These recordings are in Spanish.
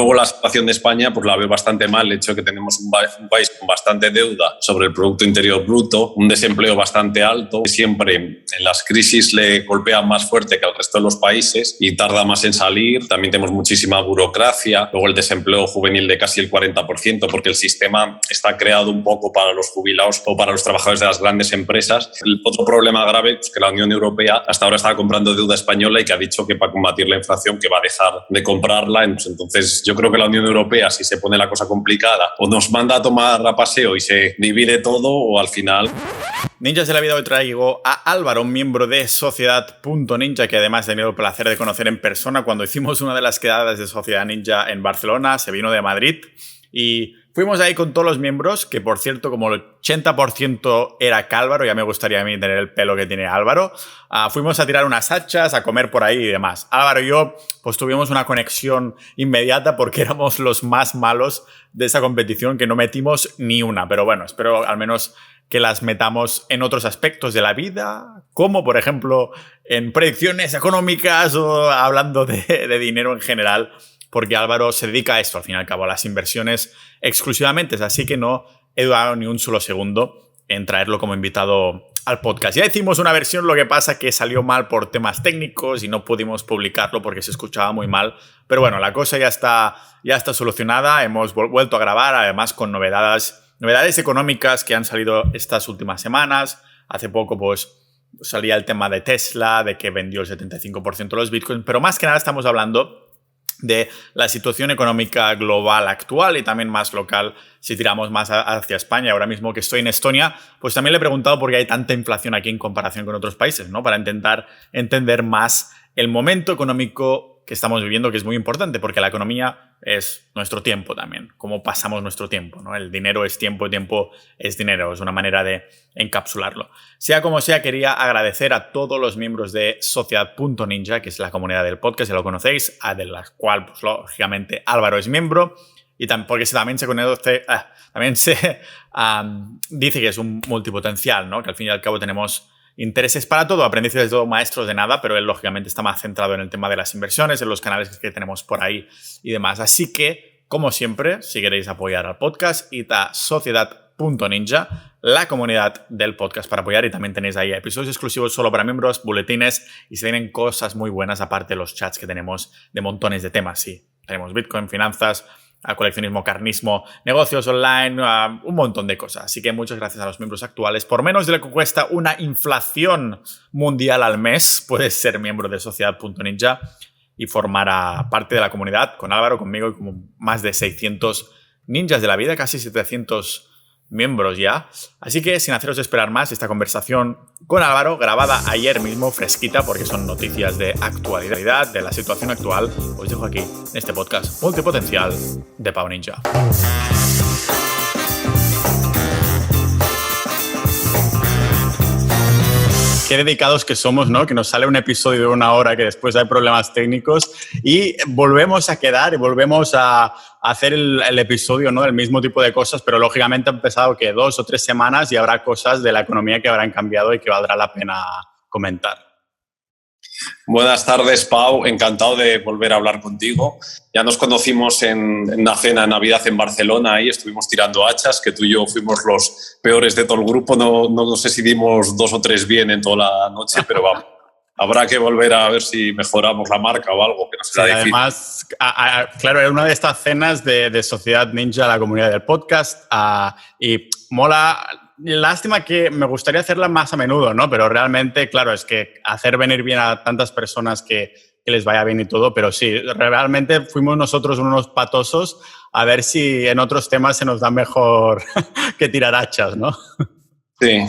Luego la situación de España pues la veo bastante mal, el hecho de que tenemos un país con bastante deuda sobre el Producto Interior Bruto, un desempleo bastante alto, que siempre en las crisis le golpea más fuerte que al resto de los países y tarda más en salir. También tenemos muchísima burocracia, luego el desempleo juvenil de casi el 40%, porque el sistema está creado un poco para los jubilados o para los trabajadores de las grandes empresas. El otro problema grave es que la Unión Europea hasta ahora estaba comprando deuda española y que ha dicho que para combatir la inflación que va a dejar de comprarla. Entonces yo creo que la Unión Europea, si se pone la cosa complicada, o nos manda a tomar a paseo y se divide todo, o al final... Ninjas de la vida, hoy traigo a Álvaro, un miembro de Sociedad.Ninja, que además he tenido el placer de conocer en persona cuando hicimos una de las quedadas de Sociedad Ninja en Barcelona. Se vino de Madrid y fuimos ahí con todos los miembros, que por cierto, como el 80% era Cálvaro, ya me gustaría a mí tener el pelo que tiene Álvaro. Fuimos a tirar unas hachas, a comer por ahí y demás. Álvaro y yo pues tuvimos una conexión inmediata porque éramos los más malos de esa competición, que no metimos ni una. Pero bueno, espero al menos que las metamos en otros aspectos de la vida, como por ejemplo en predicciones económicas o hablando de dinero en general, porque Álvaro se dedica a esto, al fin y al cabo, a las inversiones exclusivamente, así que no he dudado ni un solo segundo en traerlo como invitado al podcast. Ya hicimos una versión, lo que pasa que salió mal por temas técnicos y no pudimos publicarlo porque se escuchaba muy mal, pero bueno, la cosa ya está solucionada, hemos vuelto a grabar, además con novedades económicas que han salido estas últimas semanas. Hace poco pues salía el tema de Tesla, de que vendió el 75% de los bitcoins, pero más que nada estamos hablando de la situación económica global actual y también más local si tiramos más hacia España. Ahora mismo que estoy en Estonia, pues también le he preguntado por qué hay tanta inflación aquí en comparación con otros países, ¿no? Para intentar entender más el momento económico que estamos viviendo, que es muy importante, porque la economía es nuestro tiempo también, cómo pasamos nuestro tiempo, ¿no? El dinero es tiempo, el tiempo es dinero, es una manera de encapsularlo. Sea como sea, quería agradecer a todos los miembros de Sociedad.Ninja, que es la comunidad del podcast, ya lo conocéis, de la cual, pues, lógicamente, Álvaro es miembro, y porque también se conoce, también se dice que es un multipotencial, ¿no? Que al fin y al cabo tenemos intereses para todo, aprendices de todo, maestros de nada, pero él lógicamente está más centrado en el tema de las inversiones, en los canales que tenemos por ahí y demás. Así que, como siempre, si queréis apoyar al podcast, id a Sociedad.Ninja, la comunidad del podcast para apoyar, y también tenéis ahí episodios exclusivos solo para miembros, boletines, y se vienen cosas muy buenas aparte de los chats que tenemos de montones de temas. Sí, tenemos Bitcoin, finanzas, a coleccionismo, carnismo, negocios online, un montón de cosas. Así que muchas gracias a los miembros actuales. Por menos de lo que cuesta una inflación mundial al mes, puedes ser miembro de Sociedad.Ninja y formar parte de la comunidad con Álvaro, conmigo y con más de 600 ninjas de la vida, casi 700 miembros ya. Así que sin haceros esperar más, esta conversación con Álvaro, grabada ayer mismo, fresquita, porque son noticias de actualidad, de la situación actual, os dejo aquí en este podcast multipotencial de Pau Ninja. Qué dedicados que somos, ¿no? Que nos sale un episodio de 1 hora, que después hay problemas técnicos y volvemos a quedar y volvemos a hacer el episodio, ¿no? El mismo tipo de cosas, pero lógicamente han empezado que 2 o 3 semanas y habrá cosas de la economía que habrán cambiado y que valdrá la pena comentar. Buenas tardes, Pau. Encantado de volver a hablar contigo. Ya nos conocimos en una cena de Navidad en Barcelona y estuvimos tirando hachas, que tú y yo fuimos los peores de todo el grupo. No sé si dimos 2 o 3 bien en toda la noche, pero vamos. Habrá que volver a ver si mejoramos la marca o algo, que no será difícil. Además, claro, era una de estas cenas de Sociedad Ninja, la comunidad del podcast, y mola. Lástima que me gustaría hacerla más a menudo, ¿no? Pero realmente, claro, es que hacer venir bien a tantas personas que les vaya bien y todo, pero sí, realmente fuimos nosotros unos patosos a ver si en otros temas se nos da mejor que tirar hachas, ¿no? Sí,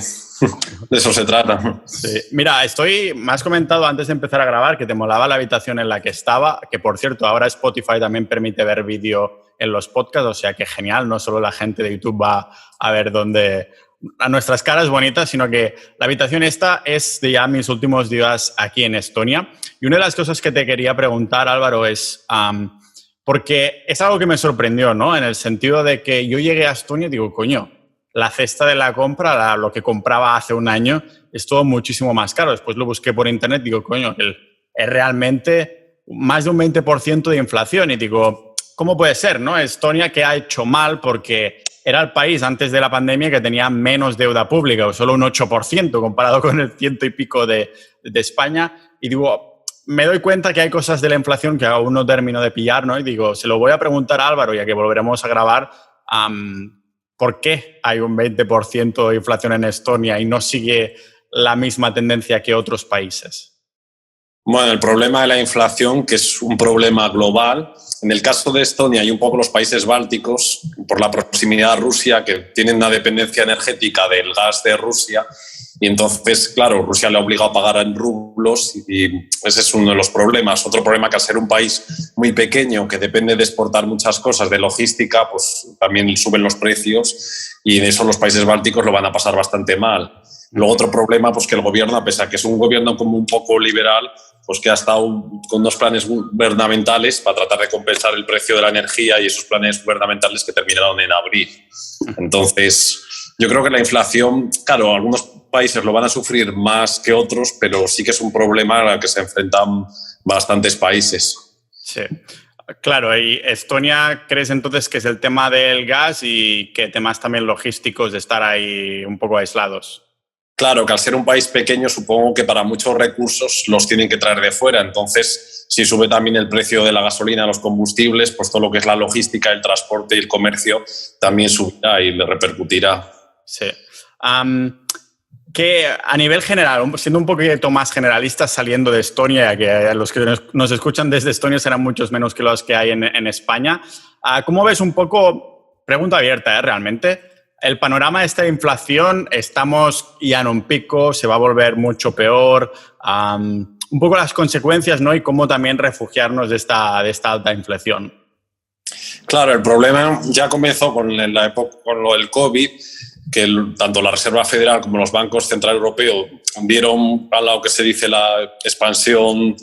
de eso se trata. Sí. Mira, me has comentado antes de empezar a grabar que te molaba la habitación en la que estaba, que por cierto, ahora Spotify también permite ver vídeo en los podcasts, o sea que genial, no solo la gente de YouTube va a ver a nuestras caras bonitas, sino que la habitación esta es de ya mis últimos días aquí en Estonia. Y una de las cosas que te quería preguntar, Álvaro, es porque es algo que me sorprendió, ¿no? En el sentido de que yo llegué a Estonia y digo, coño, la cesta de la compra, lo que compraba hace un año, es todo muchísimo más caro. Después lo busqué por internet y digo, coño, es realmente más de un 20% de inflación. Y digo, ¿cómo puede ser, no? Estonia, ¿qué ha hecho mal? Porque era el país antes de la pandemia que tenía menos deuda pública, o solo un 8% comparado con el ciento y pico de España. Y digo, me doy cuenta que hay cosas de la inflación que aún no termino de pillar, ¿no? Y digo, se lo voy a preguntar a Álvaro, ya que volveremos a grabar, ¿por qué hay un 20% de inflación en Estonia y no sigue la misma tendencia que otros países? Bueno, el problema de la inflación, que es un problema global, en el caso de Estonia y un poco los países bálticos, por la proximidad a Rusia, que tienen una dependencia energética del gas de Rusia, y entonces, claro, Rusia le ha obligado a pagar en rublos y ese es uno de los problemas. Otro problema, que al ser un país muy pequeño que depende de exportar muchas cosas, de logística, pues también suben los precios y de eso los países bálticos lo van a pasar bastante mal. Luego otro problema, pues que el gobierno, a pesar que es un gobierno como un poco liberal, pues que ha estado con unos planes gubernamentales para tratar de compensar el precio de la energía y esos planes gubernamentales que terminaron en abril. Entonces, yo creo que la inflación, claro, algunos países lo van a sufrir más que otros, pero sí que es un problema al que se enfrentan bastantes países. Sí. Claro, y Estonia, ¿crees entonces que es el tema del gas y que temas también logísticos de estar ahí un poco aislados? Claro, que al ser un país pequeño, supongo que para muchos recursos los tienen que traer de fuera. Entonces, si sube también el precio de la gasolina, los combustibles, pues todo lo que es la logística, el transporte y el comercio también subirá y le repercutirá. Sí. Que a nivel general, siendo un poquito más generalistas, saliendo de Estonia, que los que nos escuchan desde Estonia serán muchos menos que los que hay en España, ¿cómo ves un poco, pregunta abierta, realmente, el panorama de esta inflación? Estamos ya en un pico, se va a volver mucho peor, un poco las consecuencias, ¿no? Y cómo también refugiarnos de esta alta inflación. Claro, el problema ya comenzó con la época, con lo del COVID, que tanto la Reserva Federal como los bancos centrales europeos vieron a lo que se dice la expansión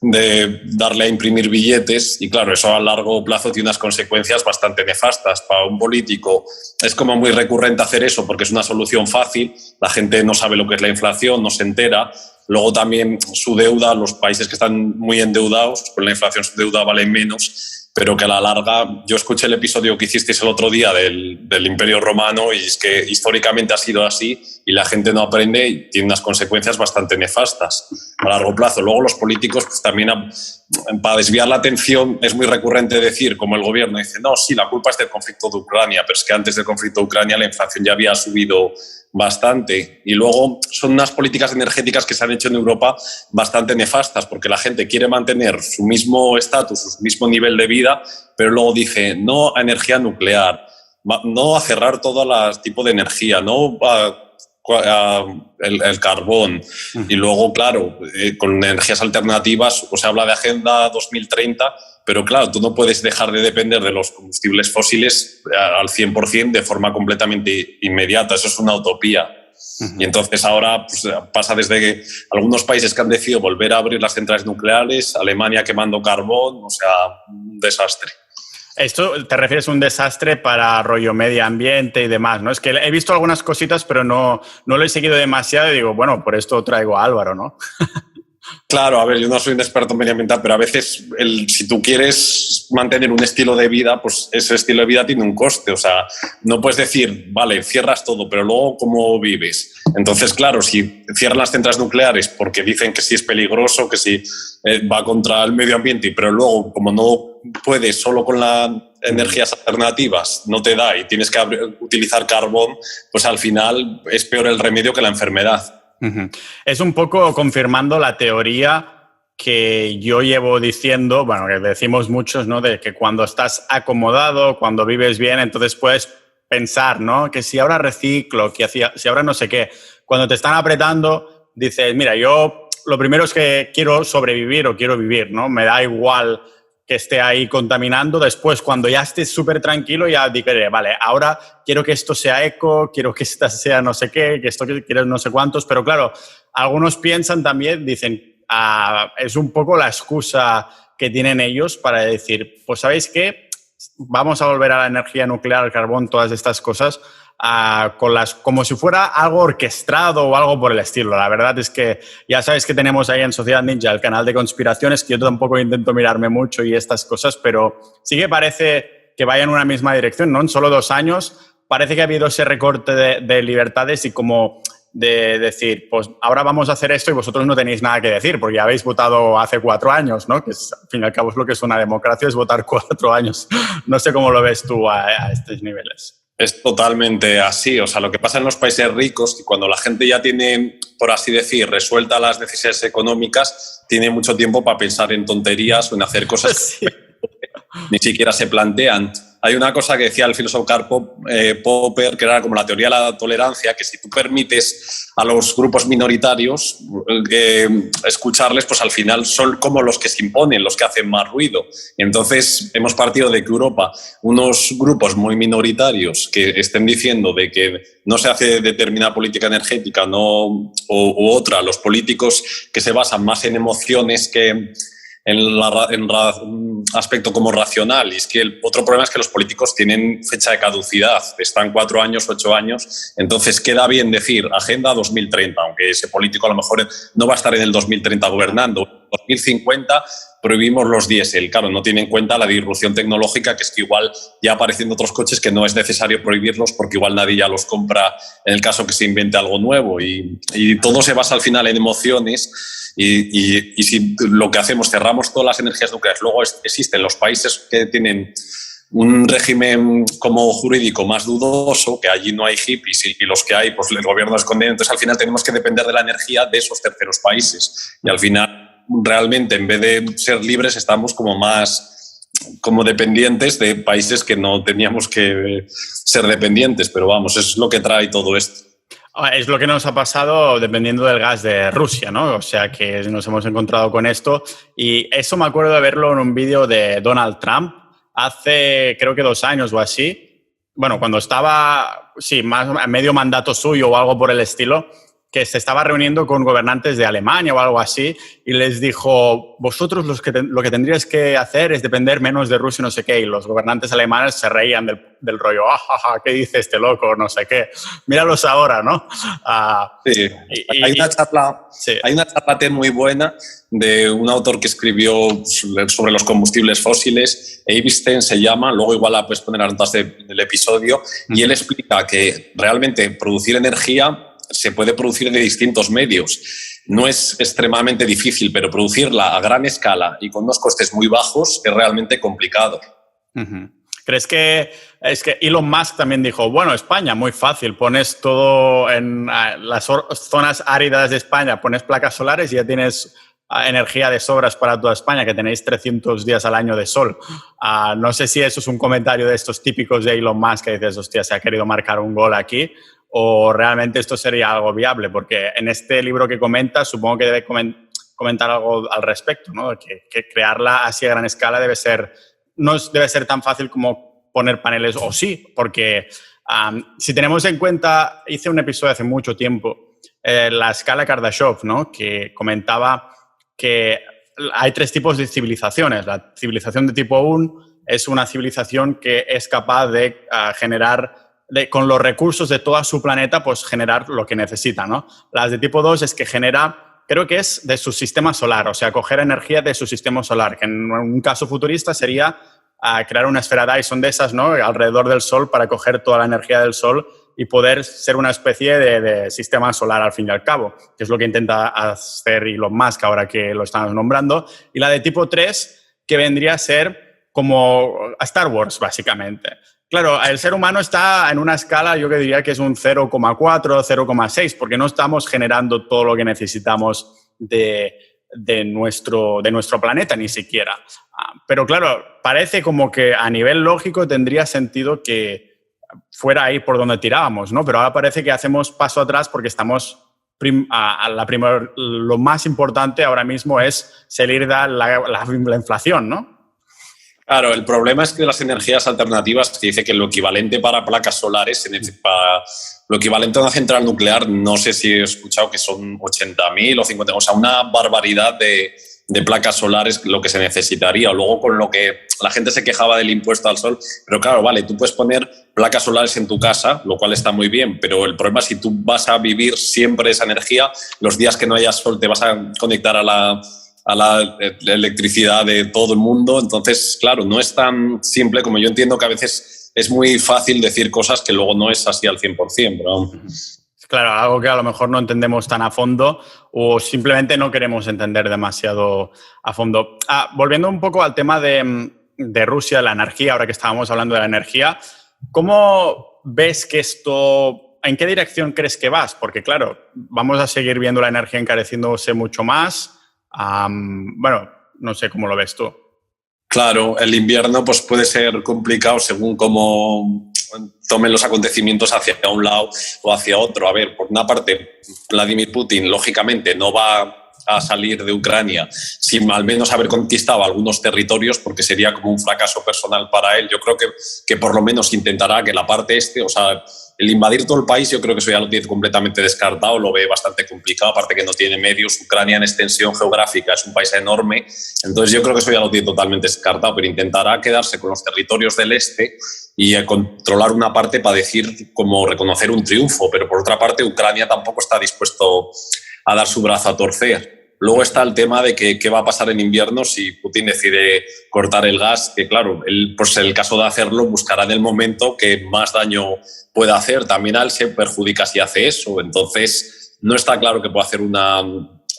de darle a imprimir billetes y claro, eso a largo plazo tiene unas consecuencias bastante nefastas. Para un político es como muy recurrente hacer eso porque es una solución fácil, la gente no sabe lo que es la inflación, no se entera. Luego también su deuda, los países que están muy endeudados, con la inflación su deuda vale menos, pero que a la larga, yo escuché el episodio que hicisteis el otro día del Imperio Romano y es que históricamente ha sido así y la gente no aprende y tiene unas consecuencias bastante nefastas a largo plazo. Luego los políticos pues, también, para desviar la atención, es muy recurrente decir, como el gobierno dice, no, sí, la culpa es del conflicto de Ucrania, pero es que antes del conflicto de Ucrania la inflación ya había subido bastante. Y luego son unas políticas energéticas que se han hecho en Europa bastante nefastas porque la gente quiere mantener su mismo estatus, su mismo nivel de vida, pero luego dice no a energía nuclear, no a cerrar todo el tipo de energía, no el carbón. Y luego, claro, con energías alternativas, se habla de Agenda 2030, pero claro, tú no puedes dejar de depender de los combustibles fósiles al 100% de forma completamente inmediata. Eso es una utopía. Y entonces ahora pues, pasa desde que algunos países que han decidido volver a abrir las centrales nucleares, Alemania quemando carbón, o sea, un desastre. Esto te refieres a un desastre para rollo medio ambiente y demás, ¿no? Es que he visto algunas cositas, pero no lo he seguido demasiado y digo, bueno, por esto traigo a Álvaro, ¿no? Claro, a ver, yo no soy un experto en medioambiental, pero a veces si tú quieres mantener un estilo de vida, pues ese estilo de vida tiene un coste. O sea, no puedes decir, vale, cierras todo, pero luego ¿cómo vives? Entonces, claro, si cierran las centrales nucleares porque dicen que sí es peligroso, que sí va contra el medio ambiente, pero luego, como no puedes solo con las energías alternativas, no te da y tienes que utilizar carbón, pues al final es peor el remedio que la enfermedad. Es un poco confirmando la teoría que yo llevo diciendo, bueno, que decimos muchos, ¿no? De que cuando estás acomodado, cuando vives bien, entonces puedes pensar, ¿no? Que si ahora reciclo, que si ahora no sé qué. Cuando te están apretando, dices, mira, yo lo primero es que quiero sobrevivir o quiero vivir, ¿no? Me da igual que esté ahí contaminando. Después, cuando ya estés súper tranquilo, ya diré, vale, ahora quiero que esto sea eco, quiero que esta sea no sé qué, que esto quiero no sé cuántos. Pero claro, algunos piensan también, dicen, es un poco la excusa que tienen ellos para decir, pues ¿sabéis qué? Vamos a volver a la energía nuclear, al carbón, todas estas cosas, como si fuera algo orquestado o algo por el estilo. La verdad es que ya sabes que tenemos ahí en Sociedad Ninja el canal de conspiraciones, que yo tampoco intento mirarme mucho y estas cosas, pero sí que parece que vaya en una misma dirección, ¿no? En solo 2 años parece que ha habido ese recorte de libertades y como de decir, pues ahora vamos a hacer esto y vosotros no tenéis nada que decir porque ya habéis votado hace 4 años, ¿no? Que al fin y al cabo es lo que es una democracia, es votar 4 años. No sé cómo lo ves tú a estos niveles. Es totalmente así. O sea, lo que pasa en los países ricos, que cuando la gente ya tiene, por así decir, resuelta las necesidades económicas, tiene mucho tiempo para pensar en tonterías o en hacer cosas Sí. que ni siquiera se plantean. Hay una cosa que decía el filósofo Karl Popper, que era como la teoría de la tolerancia, que si tú permites a los grupos minoritarios escucharles, pues al final son como los que se imponen, los que hacen más ruido. Entonces hemos partido de que Europa, unos grupos muy minoritarios que estén diciendo de que no se hace determinada política energética u otra, los políticos que se basan más en emociones que en un aspecto como racional. Y es que el otro problema es que los políticos tienen fecha de caducidad, están 4 años, 8 años, entonces queda bien decir Agenda 2030, aunque ese político a lo mejor no va a estar en el 2030 gobernando. En 2050 prohibimos los diésel, claro, no tiene en cuenta la disrupción tecnológica, que es que igual ya aparecen otros coches que no es necesario prohibirlos porque igual nadie ya los compra en el caso que se invente algo nuevo, y todo se basa al final en emociones. Y si lo que hacemos, cerramos todas las energías nucleares, luego existen los países que tienen un régimen como jurídico más dudoso, que allí no hay hippies y los que hay, pues el gobierno es condenado. Entonces al final tenemos que depender de la energía de esos terceros países. Y al final realmente en vez de ser libres estamos como más como dependientes de países que no teníamos que ser dependientes. Pero vamos, es lo que trae todo esto. Es lo que nos ha pasado dependiendo del gas de Rusia, ¿no? O sea que nos hemos encontrado con esto y eso me acuerdo de verlo en un vídeo de Donald Trump hace creo que 2 años o así. Bueno, cuando estaba, sí, más a medio mandato suyo o algo por el estilo, que se estaba reuniendo con gobernantes de Alemania o algo así y les dijo, vosotros lo que tendríais que hacer es depender menos de Rusia, no sé qué, y los gobernantes alemanes se reían del rollo, ¿qué dice este loco? No sé qué, míralos ahora, ¿no? Sí. Hay una charla TED muy buena de un autor que escribió sobre los combustibles fósiles, Eibenstein se llama, luego igual la puedes poner a notas del episodio, y él explica que realmente producir energía se puede producir de distintos medios. No es extremadamente difícil, pero producirla a gran escala y con unos costes muy bajos es realmente complicado. ¿Crees que es que Elon Musk también dijo, bueno, España, muy fácil, pones todo en las zonas áridas de España, pones placas solares y ya tienes energía de sobras para toda España, que tenéis 300 días al año de sol? No sé si eso es un comentario de estos típicos de Elon Musk que dices, hostia, se ha querido marcar un gol aquí, o realmente esto sería algo viable, porque en este libro que comenta supongo que debe comentar algo al respecto, ¿no? Que crearla así a gran escala no debe ser tan fácil como poner paneles, o sí, porque si tenemos en cuenta, hice un episodio hace mucho tiempo, la escala Kardashev, ¿no? Que comentaba que hay 3 tipos de civilizaciones. La civilización de tipo 1 es una civilización que es capaz de generar, con los recursos de todo su planeta, pues generar lo que necesita, ¿no? Las de tipo 2 es que genera, creo que es de su sistema solar, o sea, coger energía de su sistema solar, que en un caso futurista sería crear una esfera Dyson de esas, ¿no? Alrededor del Sol para coger toda la energía del Sol y poder ser una especie de sistema solar al fin y al cabo, que es lo que intenta hacer Elon Musk ahora que lo estamos nombrando. Y la de tipo 3, que vendría a ser como a Star Wars, básicamente. Claro, el ser humano está en una escala, yo que diría que es un 0,4, 0,6, porque no estamos generando todo lo que necesitamos de nuestro planeta, ni siquiera. Pero claro, parece como que a nivel lógico tendría sentido que fuera ahí por donde tirábamos, ¿no? Pero ahora parece que hacemos paso atrás porque estamos lo más importante ahora mismo es salir de la inflación, ¿no? Claro, el problema es que las energías alternativas, que dice que lo equivalente para placas solares, lo equivalente a una central nuclear, no sé si he escuchado que son 80.000 o 50.000, o sea, una barbaridad de placas solares lo que se necesitaría. O luego con lo que la gente se quejaba del impuesto al sol, pero claro, vale, tú puedes poner placas solares en tu casa, lo cual está muy bien, pero el problema es si tú vas a vivir siempre esa energía, los días que no haya sol te vas a conectar a la electricidad de todo el mundo. Entonces, claro, no es tan simple como yo entiendo que a veces es muy fácil decir cosas que luego no es así al 100%, pero... Claro, algo que a lo mejor no entendemos tan a fondo o simplemente no queremos entender demasiado a fondo. Volviendo un poco al tema de Rusia, la energía, ahora que estábamos hablando de la energía, ¿cómo ves que esto, en qué dirección crees que vas? Porque claro, vamos a seguir viendo la energía encareciéndose mucho más. Bueno, no sé cómo lo ves tú. Claro, el invierno pues puede ser complicado según cómo tomen los acontecimientos hacia un lado o hacia otro. A ver, por una parte, Vladimir Putin, lógicamente, no va a salir de Ucrania sin al menos haber conquistado algunos territorios, porque sería como un fracaso personal para él. Yo creo que por lo menos intentará que la parte o sea, el invadir todo el país, yo creo que eso ya lo tiene completamente descartado, lo ve bastante complicado, aparte que no tiene medios. Ucrania en extensión geográfica es un país enorme, entonces yo creo que eso ya lo tiene totalmente descartado, pero intentará quedarse con los territorios del este y controlar una parte para decir, como reconocer un triunfo, pero por otra parte Ucrania tampoco está dispuesto a dar su brazo a torcer. Luego está el tema de qué va a pasar en invierno si Putin decide cortar el gas, que claro, él, pues en el caso de hacerlo buscará en el momento que más daño pueda hacer. También a él se perjudica si hace eso, entonces no está claro que pueda hacer una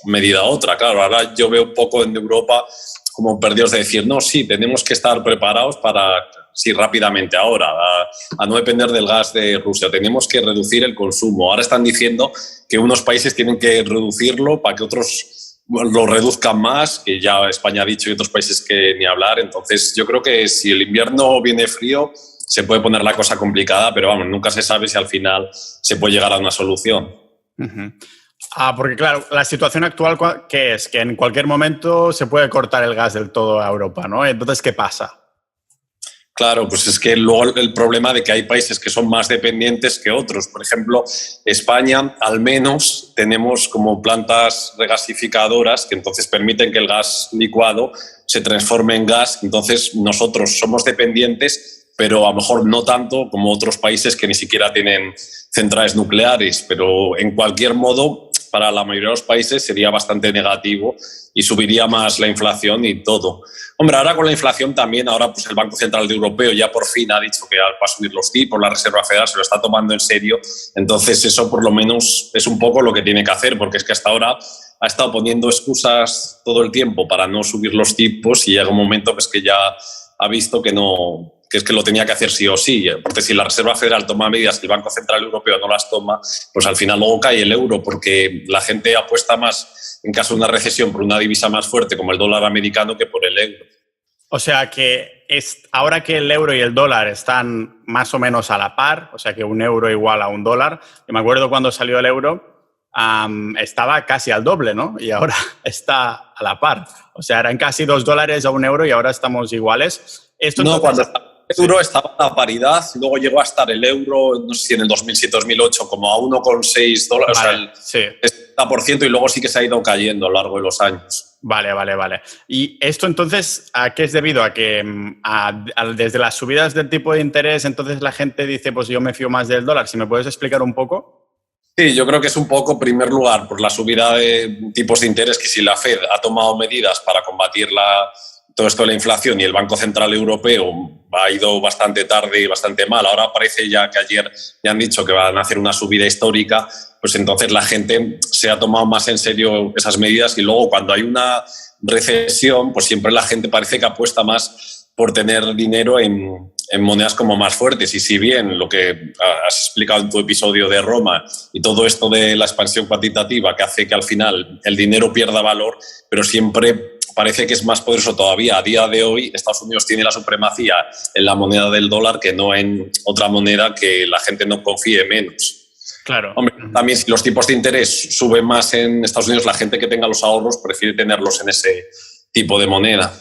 medida u otra. Claro, ahora yo veo un poco en Europa como perdidos de decir, no, sí, tenemos que estar preparados para, sí, rápidamente ahora, a no depender del gas de Rusia. Tenemos que reducir el consumo. Ahora están diciendo que unos países tienen que reducirlo para que otros lo reduzcan más, que ya España ha dicho y otros países que ni hablar. Entonces yo creo que si el invierno viene frío se puede poner la cosa complicada, pero vamos, nunca se sabe si al final se puede llegar a una solución. Porque claro, la situación actual, ¿qué es? Que en cualquier momento se puede cortar el gas del todo a Europa, ¿no? Entonces, ¿qué pasa? Claro, pues es que luego el problema de que hay países que son más dependientes que otros. Por ejemplo, España, al menos, tenemos como plantas regasificadoras que entonces permiten que el gas licuado se transforme en gas. Entonces, nosotros somos dependientes, pero a lo mejor no tanto como otros países que ni siquiera tienen centrales nucleares. Pero en cualquier modo, para la mayoría de los países sería bastante negativo y subiría más la inflación y todo. Hombre, ahora con la inflación también, ahora pues el Banco Central Europeo ya por fin ha dicho que va a subir los tipos, la Reserva Federal se lo está tomando en serio, entonces eso por lo menos es un poco lo que tiene que hacer, porque es que hasta ahora ha estado poniendo excusas todo el tiempo para no subir los tipos y llega un momento pues, que ya ha visto que no, que es que lo tenía que hacer sí o sí, porque si la Reserva Federal toma medidas y el Banco Central Europeo no las toma, pues al final luego cae el euro, porque la gente apuesta más en caso de una recesión por una divisa más fuerte como el dólar americano que por el euro. O sea que ahora que el euro y el dólar están más o menos a la par, o sea que un euro igual a un dólar, yo me acuerdo cuando salió el euro estaba casi al doble, ¿no? Y ahora está a la par. O sea, eran casi $2 a un euro y ahora estamos iguales. Esto no, entonces, cuando el euro estaba a paridad, luego llegó a estar el euro, no sé si en el 2007-2008, como a $1,6, vale, o sea, el 70%, y luego sí que se ha ido cayendo a lo largo de los años. Vale. ¿Y esto entonces a qué es debido? ¿A que desde las subidas del tipo de interés entonces la gente dice, pues yo me fío más del dólar? ¿Si me puedes explicar un poco? Sí, yo creo que es un poco, en primer lugar, por la subida de tipos de interés, que si la Fed ha tomado medidas para combatir todo esto de la inflación y el Banco Central Europeo ha ido bastante tarde y bastante mal. Ahora parece ya que ayer ya han dicho que van a hacer una subida histórica, pues entonces la gente se ha tomado más en serio esas medidas y luego cuando hay una recesión, pues siempre la gente parece que apuesta más por tener dinero en monedas como más fuertes. Y si bien lo que has explicado en tu episodio de Roma y todo esto de la expansión cuantitativa que hace que al final el dinero pierda valor, pero siempre parece que es más poderoso todavía. A día de hoy, Estados Unidos tiene la supremacía en la moneda del dólar que no en otra moneda que la gente no confíe menos. Claro. Hombre, también si los tipos de interés suben más en Estados Unidos, la gente que tenga los ahorros prefiere tenerlos en ese tipo de moneda.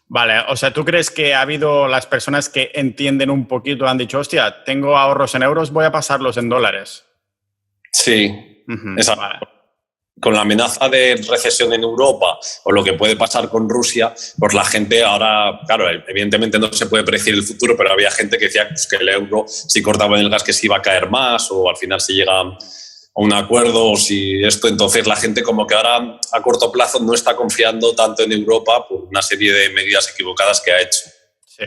Vale, o sea, ¿tú crees que ha habido las personas que entienden un poquito, han dicho, hostia, tengo ahorros en euros, voy a pasarlos en dólares? Sí, exacto. Vale. con la amenaza de recesión en Europa o lo que puede pasar con Rusia, pues la gente ahora, claro, evidentemente no se puede predecir el futuro, pero había gente que decía pues, que el euro, si cortaban el gas, que se iba a caer más, o al final se llega a un acuerdo, o si esto, entonces la gente como que ahora a corto plazo no está confiando tanto en Europa por una serie de medidas equivocadas que ha hecho. Sí.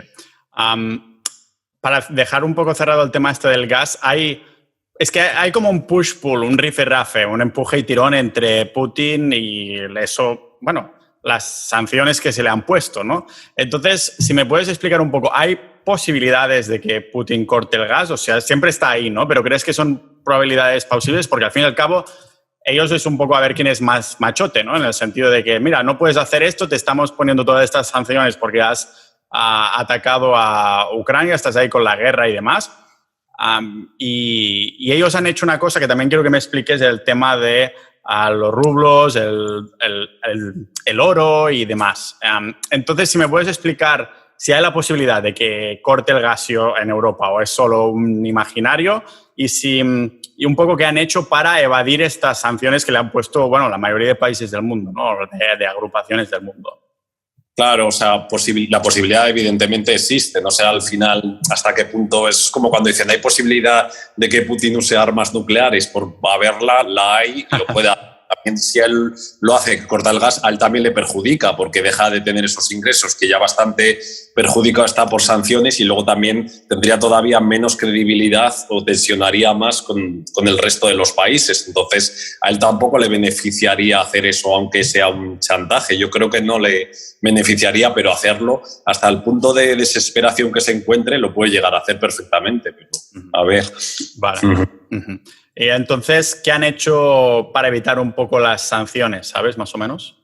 Para dejar un poco cerrado el tema este del gas, es que hay como un push-pull, un rife-rafe, un empuje y tirón entre Putin y eso, bueno, las sanciones que se le han puesto, ¿no? Entonces, si me puedes explicar un poco, ¿hay posibilidades de que Putin corte el gas? O sea, siempre está ahí, ¿no? Pero ¿crees que son probabilidades plausibles? Porque al fin y al cabo, ellos es un poco a ver quién es más machote, ¿no? En el sentido de que, mira, no puedes hacer esto, te estamos poniendo todas estas sanciones porque has atacado a Ucrania, estás ahí con la guerra y demás. Y ellos han hecho una cosa que también quiero que me expliques, el tema de los rublos, el oro y demás. Entonces, si me puedes explicar si hay la posibilidad de que corte el gasio en Europa o es solo un imaginario y un poco qué han hecho para evadir estas sanciones que le han puesto, bueno, la mayoría de países del mundo, ¿no? De agrupaciones del mundo. Claro, o sea, la posibilidad evidentemente existe, no sé al final hasta qué punto, es como cuando dicen hay posibilidad de que Putin use armas nucleares, por haberla, la hay, lo puede hacer. También si él lo hace, corta el gas, a él también le perjudica porque deja de tener esos ingresos que ya bastante perjudicado está por sanciones y luego también tendría todavía menos credibilidad o tensionaría más con el resto de los países. Entonces, a él tampoco le beneficiaría hacer eso, aunque sea un chantaje. Yo creo que no le beneficiaría, pero hacerlo hasta el punto de desesperación que se encuentre lo puede llegar a hacer perfectamente. Pero, a ver. Vale. Y entonces, ¿qué han hecho para evitar un poco las sanciones? ¿Sabes, más o menos?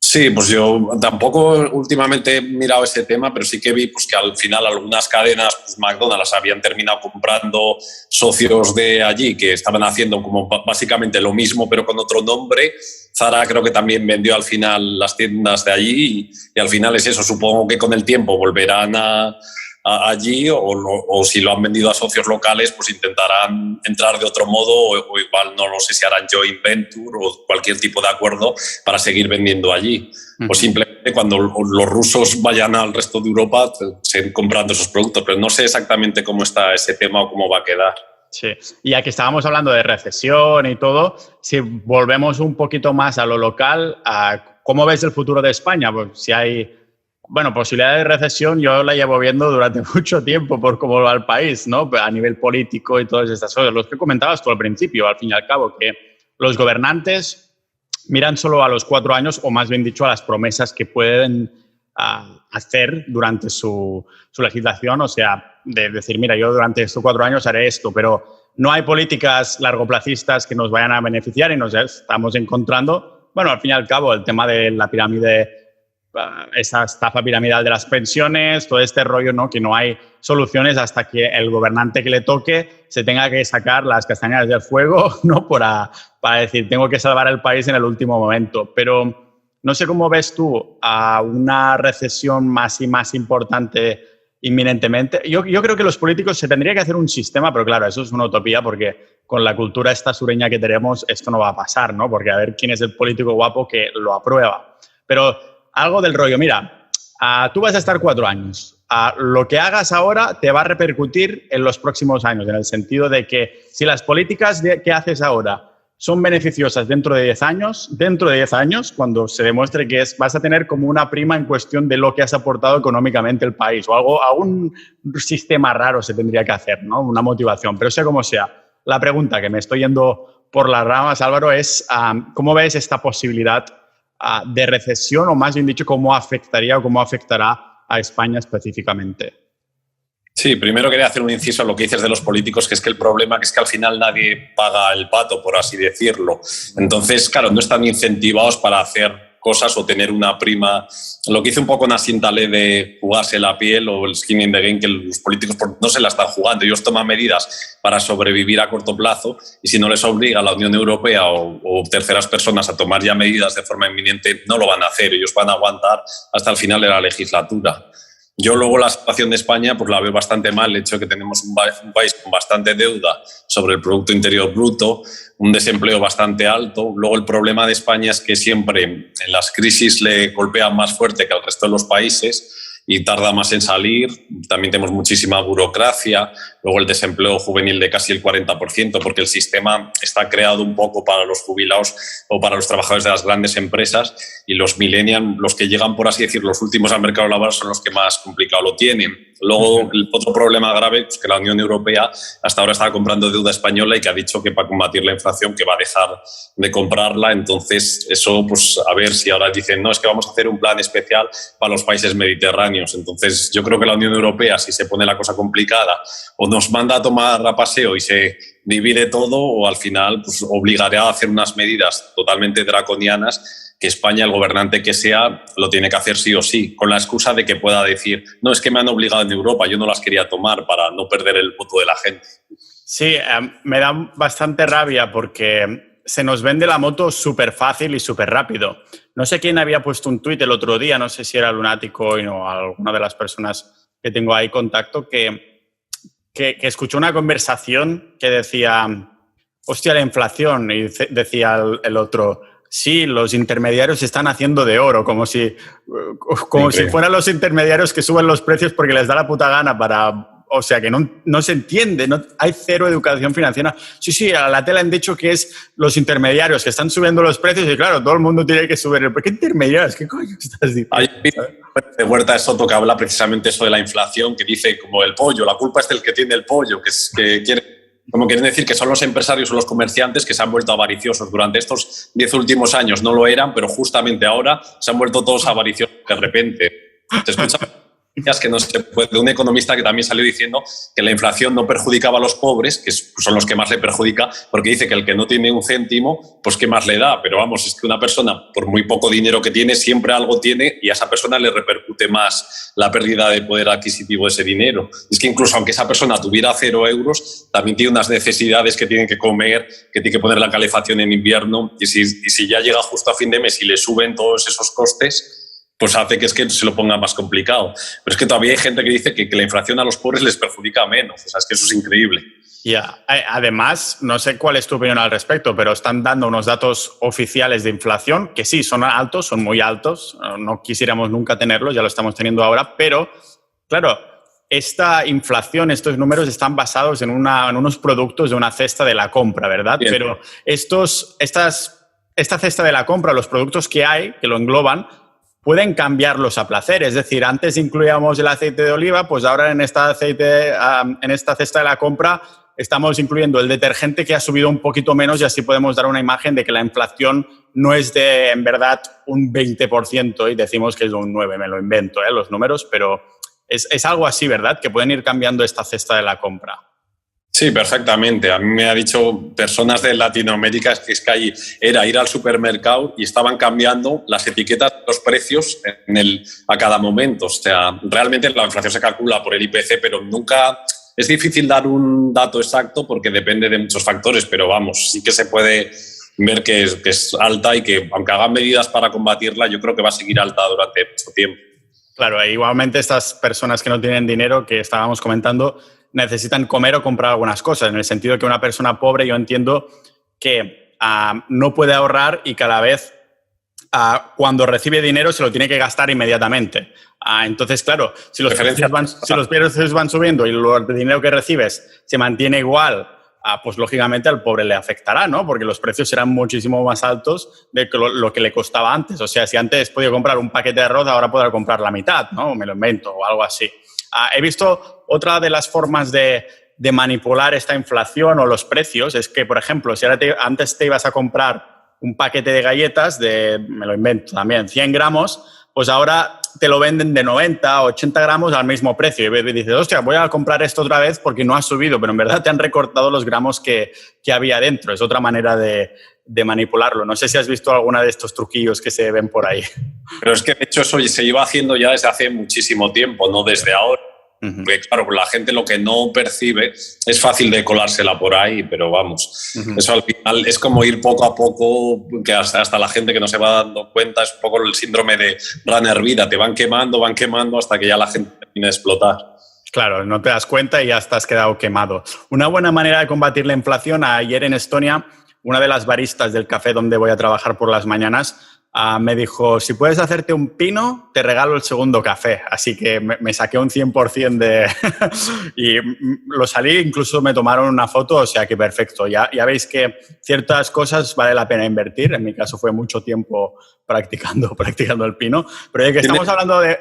Sí, pues yo tampoco últimamente he mirado ese tema, pero sí que vi pues, que al final algunas cadenas, pues McDonald's, habían terminado comprando socios de allí que estaban haciendo como básicamente lo mismo, pero con otro nombre. Zara creo que también vendió al final las tiendas de allí y al final es eso. Supongo que con el tiempo volverán allí o si lo han vendido a socios locales, pues intentarán entrar de otro modo o igual no lo sé si harán joint venture o cualquier tipo de acuerdo para seguir vendiendo allí. O simplemente cuando los rusos vayan al resto de Europa, seguir comprando esos productos. Pero no sé exactamente cómo está ese tema o cómo va a quedar. Sí, y aquí estábamos hablando de recesión y todo, si volvemos un poquito más a lo local, ¿cómo ves el futuro de España? Pues si hay... Bueno, posibilidad de recesión yo la llevo viendo durante mucho tiempo por cómo va el país, ¿no? A nivel político y todas estas cosas. Los que comentabas tú al principio, al fin y al cabo, que los gobernantes miran solo a los 4 años, o más bien dicho, a las promesas que pueden hacer durante su legislación. O sea, de decir, mira, yo durante estos 4 años haré esto, pero no hay políticas largoplacistas que nos vayan a beneficiar y nos estamos encontrando, bueno, al fin y al cabo, el tema de la pirámide, esa estafa piramidal de las pensiones, todo este rollo, ¿no? Que no hay soluciones hasta que el gobernante que le toque se tenga que sacar las castañas del fuego, ¿no? Para decir, tengo que salvar el país en el último momento. Pero no sé cómo ves tú a una recesión más y más importante inminentemente. Yo creo que los políticos se tendría que hacer un sistema, pero claro, eso es una utopía porque con la cultura esta sureña que tenemos esto no va a pasar, ¿no? Porque a ver quién es el político guapo que lo aprueba. Pero algo del rollo, mira, tú vas a estar 4 años. Lo que hagas ahora te va a repercutir en los próximos años, en el sentido de que si las políticas que haces ahora son beneficiosas dentro de 10 años, cuando se demuestre que vas a tener como una prima en cuestión de lo que has aportado económicamente al país o algún sistema raro se tendría que hacer, ¿no? Una motivación, pero sea como sea. La pregunta que me estoy yendo por las ramas, Álvaro, es ¿cómo ves esta posibilidad de recesión o más bien dicho, cómo afectaría o cómo afectará a España específicamente? Sí, primero quería hacer un inciso a lo que dices de los políticos, que es que el problema es que al final nadie paga el pato, por así decirlo. Entonces, claro, no están incentivados para hacer cosas o tener una prima. Lo que hizo un poco Nassim Taleb de jugarse la piel o el skin in the game, que los políticos no se la están jugando. Ellos toman medidas para sobrevivir a corto plazo y si no les obliga la Unión Europea o terceras personas a tomar ya medidas de forma inminente, no lo van a hacer. Ellos van a aguantar hasta el final de la legislatura. Yo luego la situación de España pues la veo bastante mal, el hecho de que tenemos un país con bastante deuda sobre el Producto Interior Bruto, un desempleo bastante alto. Luego el problema de España es que siempre en las crisis le golpea más fuerte que al resto de los países y tarda más en salir. También tenemos muchísima burocracia, luego el desempleo juvenil de casi el 40%, porque el sistema está creado un poco para los jubilados o para los trabajadores de las grandes empresas, y los millennials, los que llegan, por así decir, los últimos al mercado laboral, son los que más complicado lo tienen. Luego, el otro problema grave es que la Unión Europea hasta ahora estaba comprando deuda española y que ha dicho que para combatir la inflación que va a dejar de comprarla. Entonces, eso, pues a ver si ahora dicen, no, es que vamos a hacer un plan especial para los países mediterráneos. Entonces, yo creo que la Unión Europea, si se pone la cosa complicada, o nos manda a tomar a paseo y se divide todo, o al final pues, obligará a hacer unas medidas totalmente draconianas que España, el gobernante que sea, lo tiene que hacer sí o sí, con la excusa de que pueda decir, no, es que me han obligado en Europa, yo no las quería tomar para no perder el voto de la gente. Sí, me da bastante rabia porque se nos vende la moto súper fácil y súper rápido. No sé quién había puesto un tuit el otro día, no sé si era Lunático o alguna de las personas que tengo ahí contacto, que escuchó una conversación que decía, hostia, la inflación, y decía el otro, sí, los intermediarios se están haciendo de oro, como si fueran los intermediarios que suben los precios porque les da la puta gana para... O sea, que no se entiende, no, hay cero educación financiera. Sí, a la tele han dicho que es los intermediarios que están subiendo los precios y claro, todo el mundo tiene que subir. ¿Pero qué intermediarios? ¿Qué coño estás diciendo? Hay de Huerta de Soto que habla precisamente eso de la inflación, que dice como el pollo, la culpa es del que tiene el pollo, que quieren decir que son los empresarios o los comerciantes que se han vuelto avariciosos. Durante estos 10 últimos años no lo eran, pero justamente ahora se han vuelto todos avariciosos de repente. ¿Te escuchas? Que no se puede. Un economista que también salió diciendo que la inflación no perjudicaba a los pobres, que son los que más le perjudica, porque dice que el que no tiene un céntimo, pues qué más le da. Pero vamos, es que una persona, por muy poco dinero que tiene, siempre algo tiene y a esa persona le repercute más la pérdida de poder adquisitivo de ese dinero. Es que incluso aunque esa persona tuviera 0 euros, también tiene unas necesidades que tiene que comer, que tiene que poner la calefacción en invierno, y si ya llega justo a fin de mes y le suben todos esos costes, pues hace que se lo ponga más complicado. Pero es que todavía hay gente que dice que la inflación a los pobres les perjudica menos. O sea, es que eso es increíble. Ya. Además, no sé cuál es tu opinión al respecto, pero están dando unos datos oficiales de inflación que sí, son altos, son muy altos. No quisiéramos nunca tenerlos, ya lo estamos teniendo ahora. Pero, claro, esta inflación, estos números están basados en unos productos de una cesta de la compra, ¿verdad? Bien. Pero esta cesta de la compra, los productos que hay, que lo engloban, pueden cambiarlos a placer. Es decir, antes incluíamos el aceite de oliva, pues ahora en esta cesta de la compra estamos incluyendo el detergente, que ha subido un poquito menos, y así podemos dar una imagen de que la inflación no es de, en verdad, un 20% y decimos que es de un 9%. Me lo invento, los números, pero es algo así, ¿verdad? Que pueden ir cambiando esta cesta de la compra. Sí, perfectamente. A mí me ha dicho personas de Latinoamérica que es que ahí era ir al supermercado y estaban cambiando las etiquetas de los precios a cada momento. O sea, realmente la inflación se calcula por el IPC, pero nunca... Es difícil dar un dato exacto porque depende de muchos factores, pero vamos, sí que se puede ver que es alta y que aunque hagan medidas para combatirla, yo creo que va a seguir alta durante mucho tiempo. Claro, igualmente estas personas que no tienen dinero, que estábamos comentando, necesitan comer o comprar algunas cosas, en el sentido que una persona pobre, yo entiendo que no puede ahorrar y cada vez cuando recibe dinero se lo tiene que gastar inmediatamente. Entonces, claro, si los precios van subiendo y el dinero que recibes se mantiene igual, pues lógicamente al pobre le afectará, ¿no? Porque los precios serán muchísimo más altos de lo que le costaba antes. O sea, si antes podía comprar un paquete de arroz, ahora podrá comprar la mitad, ¿no? Me lo invento o algo así. He visto otra de las formas de manipular esta inflación o los precios, es que, por ejemplo, si antes te ibas a comprar un paquete de galletas me lo invento también, 100 gramos, pues ahora te lo venden de 90 o 80 gramos al mismo precio. Y dices, hostia, voy a comprar esto otra vez porque no ha subido, pero en verdad te han recortado los gramos que había dentro. Es otra manera de manipularlo. No sé si has visto alguna de estos truquillos que se ven por ahí. Pero es que, de hecho, eso se lleva haciendo ya desde hace muchísimo tiempo, no desde ahora. Porque, claro, la gente lo que no percibe es fácil de colársela por ahí, pero vamos, eso al final es como ir poco a poco, que hasta la gente que no se va dando cuenta, es un poco el síndrome de runner vida, te van quemando hasta que ya la gente termina de explotar. Claro, no te das cuenta y ya estás quedado quemado. Una buena manera de combatir la inflación, ayer en Estonia, una de las baristas del café donde voy a trabajar por las mañanas me dijo, si puedes hacerte un pino, te regalo el segundo café. Así que me saqué un 100% de... y lo salí, incluso me tomaron una foto, o sea que perfecto. Ya veis que ciertas cosas vale la pena invertir. En mi caso fue mucho tiempo practicando el pino. Pero de que estamos hablando de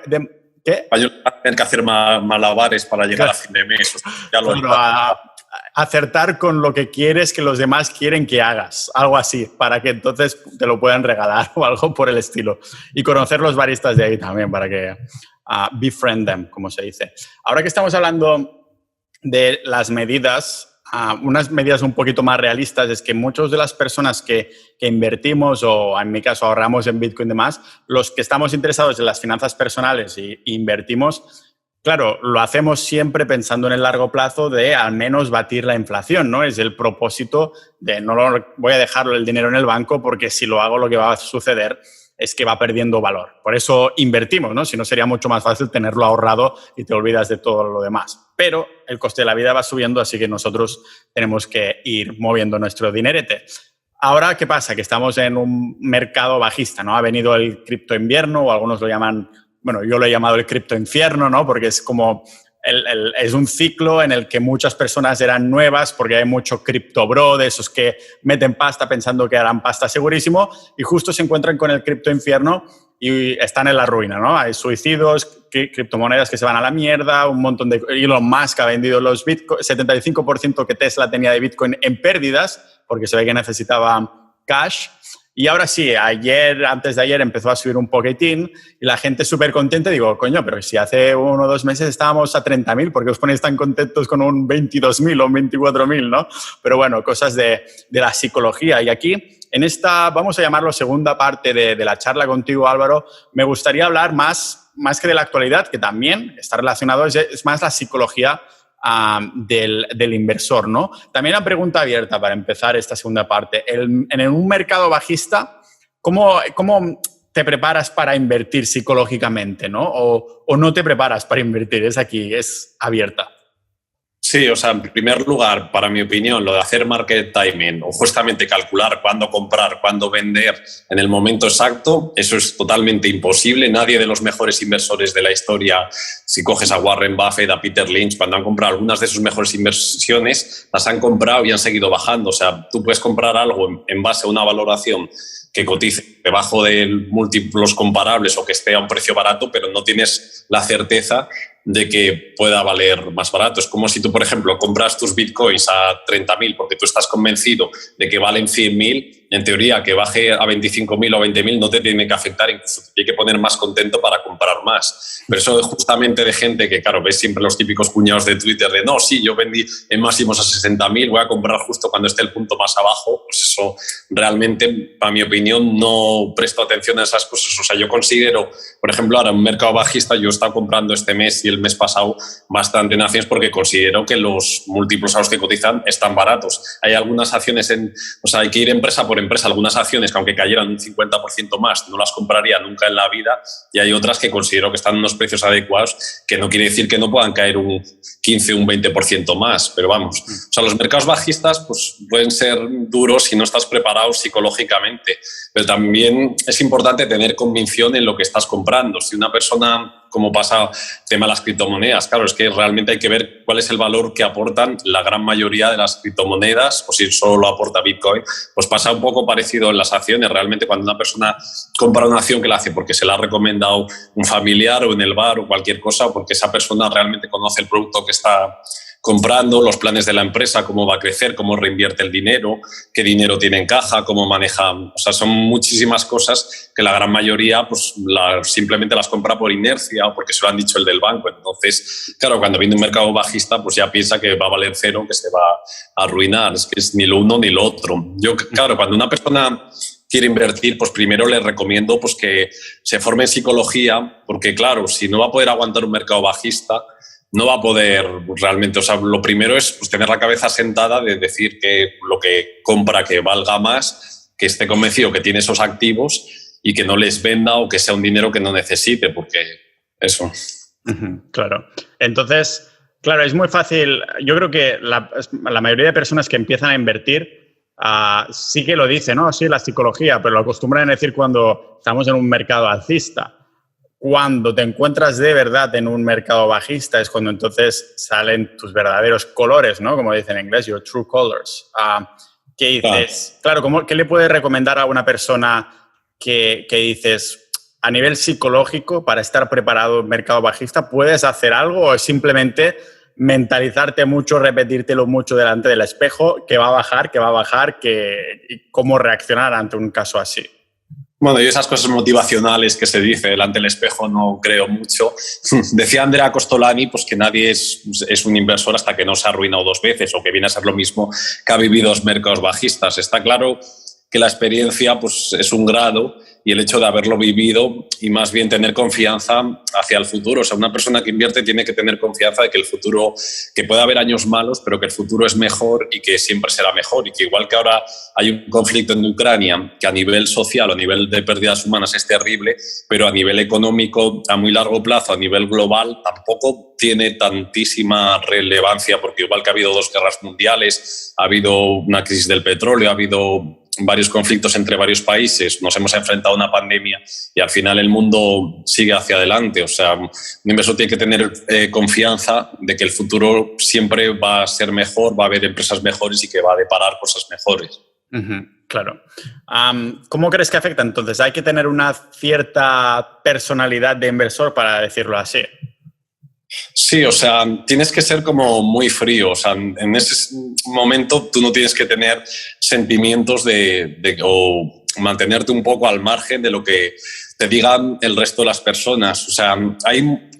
¿qué? Yo tener que hacer malabares para llegar a fin de mes. Ya lo acertar con lo que quieres que los demás quieren que hagas, algo así, para que entonces te lo puedan regalar o algo por el estilo. Y conocer los baristas de ahí también para que befriend them, como se dice. Ahora que estamos hablando de las medidas, unas medidas un poquito más realistas es que muchas de las personas que invertimos o en mi caso ahorramos en Bitcoin y demás, los que estamos interesados en las finanzas personales e invertimos, claro, lo hacemos siempre pensando en el largo plazo de al menos batir la inflación, ¿no? Es el propósito de no voy a dejarlo el dinero en el banco porque si lo hago lo que va a suceder es que va perdiendo valor. Por eso invertimos, ¿no? Si no sería mucho más fácil tenerlo ahorrado y te olvidas de todo lo demás. Pero el coste de la vida va subiendo, así que nosotros tenemos que ir moviendo nuestro dinerete. Ahora, ¿qué pasa? Que estamos en un mercado bajista, ¿no? Ha venido el cripto invierno o algunos lo llaman... Bueno, yo lo he llamado el cripto infierno, ¿no? Porque es como es un ciclo en el que muchas personas eran nuevas porque hay mucho cripto bro, de esos que meten pasta pensando que harán pasta segurísimo y justo se encuentran con el cripto infierno y están en la ruina, ¿no? Hay suicidios, criptomonedas que se van a la mierda, un montón de... Elon Musk ha vendido los Bitcoin, 75% que Tesla tenía de Bitcoin en pérdidas porque se ve que necesitaba cash. Y ahora sí, antes de ayer empezó a subir un poquitín y la gente súper contenta. Digo, coño, pero si hace 1 o 2 meses estábamos a 30.000, ¿por qué os ponéis tan contentos con un 22.000 o un 24.000, no? Pero bueno, cosas de la psicología. Y aquí, en esta, vamos a llamarlo segunda parte de la charla contigo, Álvaro, me gustaría hablar más que de la actualidad, que también está relacionado, es más la psicología del inversor, ¿no? También una pregunta abierta para empezar esta segunda parte. En un mercado bajista, ¿cómo te preparas para invertir psicológicamente, ¿no? O no te preparas para invertir? Es abierta. Sí, o sea, en primer lugar, para mi opinión, lo de hacer market timing o justamente calcular cuándo comprar, cuándo vender en el momento exacto, eso es totalmente imposible. Nadie de los mejores inversores de la historia, si coges a Warren Buffett, a Peter Lynch, cuando han comprado algunas de sus mejores inversiones, las han comprado y han seguido bajando. O sea, tú puedes comprar algo en base a una valoración que cotice debajo de múltiplos comparables o que esté a un precio barato, pero no tienes la certeza de que pueda valer más barato. Es como si tú, por ejemplo, compras tus bitcoins a 30.000 porque tú estás convencido de que valen 100.000, en teoría que baje a 25.000 o 20.000 no te tiene que afectar, incluso te tiene que poner más contento para comprar más. Pero eso es justamente de gente que, claro, ves siempre los típicos cuñados de Twitter de no, sí, yo vendí en máximos a 60.000, voy a comprar justo cuando esté el punto más abajo. Pues eso realmente, para mi opinión, no presto atención a esas cosas. O sea, yo considero, por ejemplo, ahora en un mercado bajista, yo he estado comprando este mes y el mes pasado bastante en acciones porque considero que los múltiplos a los que cotizan están baratos. Hay algunas acciones, o sea, hay que ir empresa por empresa. Algunas acciones que aunque cayeran un 50% más no las compraría nunca en la vida, y hay otras que considero que están en unos precios adecuados, que no quiere decir que no puedan caer un 15 o un 20% más, pero vamos. O sea, los mercados bajistas pues, pueden ser duros si no estás preparado psicológicamente, pero también es importante tener convicción en lo que estás comprando. Si una persona, como pasa tema de las criptomonedas, claro, es que realmente hay que ver cuál es el valor que aportan la gran mayoría de las criptomonedas, o si solo aporta Bitcoin, pues pasa un poco parecido en las acciones. Realmente cuando una persona compra una acción, que la hace porque se la ha recomendado un familiar o en el bar o cualquier cosa, o porque esa persona realmente conoce el producto que está comprando, los planes de la empresa, cómo va a crecer, cómo reinvierte el dinero, qué dinero tiene en caja, cómo maneja. O sea, son muchísimas cosas que la gran mayoría pues, simplemente las compra por inercia o porque se lo han dicho el del banco. Entonces, claro, cuando viene un mercado bajista, pues ya piensa que va a valer cero, que se va a arruinar. Es que es ni lo uno ni lo otro. Yo, claro, cuando una persona quiere invertir, pues primero le recomiendo pues, que se forme en psicología, porque claro, si no va a poder aguantar un mercado bajista, no va a poder realmente. O sea, lo primero es pues, tener la cabeza sentada de decir que lo que compra que valga más, que esté convencido que tiene esos activos y que no les venda o que sea un dinero que no necesite, porque eso. Claro. Entonces, claro, es muy fácil. Yo creo que la mayoría de personas que empiezan a invertir sí que lo dicen, ¿no? Sí, la psicología, pero lo acostumbran a decir cuando estamos en un mercado alcista. Cuando te encuentras de verdad en un mercado bajista es cuando entonces salen tus verdaderos colores, ¿no? Como dicen en inglés, your true colors. ¿Qué dices? Claro, ¿qué le puedes recomendar a una persona que dices, a nivel psicológico, para estar preparado en mercado bajista, puedes hacer algo o es simplemente mentalizarte mucho, repetírtelo mucho delante del espejo, que va a bajar, y cómo reaccionar ante un caso así? Bueno, yo esas cosas motivacionales que se dice delante del espejo no creo mucho. Decía Andrea Costolani pues, que nadie es un inversor hasta que no se ha arruinado 2 veces o que viene a ser lo mismo que ha vivido 2 mercados bajistas. Está claro que la experiencia pues, es un grado y el hecho de haberlo vivido y más bien tener confianza hacia el futuro. O sea, una persona que invierte tiene que tener confianza de que el futuro, que puede haber años malos, pero que el futuro es mejor y que siempre será mejor. Y que igual que ahora hay un conflicto en Ucrania que a nivel social o a nivel de pérdidas humanas es terrible, pero a nivel económico, a muy largo plazo, a nivel global, tampoco tiene tantísima relevancia, porque igual que ha habido 2 guerras mundiales, ha habido una crisis del petróleo, ha habido varios conflictos entre varios países, nos hemos enfrentado a una pandemia y al final el mundo sigue hacia adelante. O sea, un inversor tiene que tener confianza de que el futuro siempre va a ser mejor, va a haber empresas mejores y que va a deparar cosas mejores. Claro. ¿Cómo crees que afecta entonces? ¿Hay que tener una cierta personalidad de inversor para decirlo así? Sí, o sea, tienes que ser como muy frío. O sea, en ese momento tú no tienes que tener sentimientos o mantenerte un poco al margen de lo que te digan el resto de las personas. O sea, hay un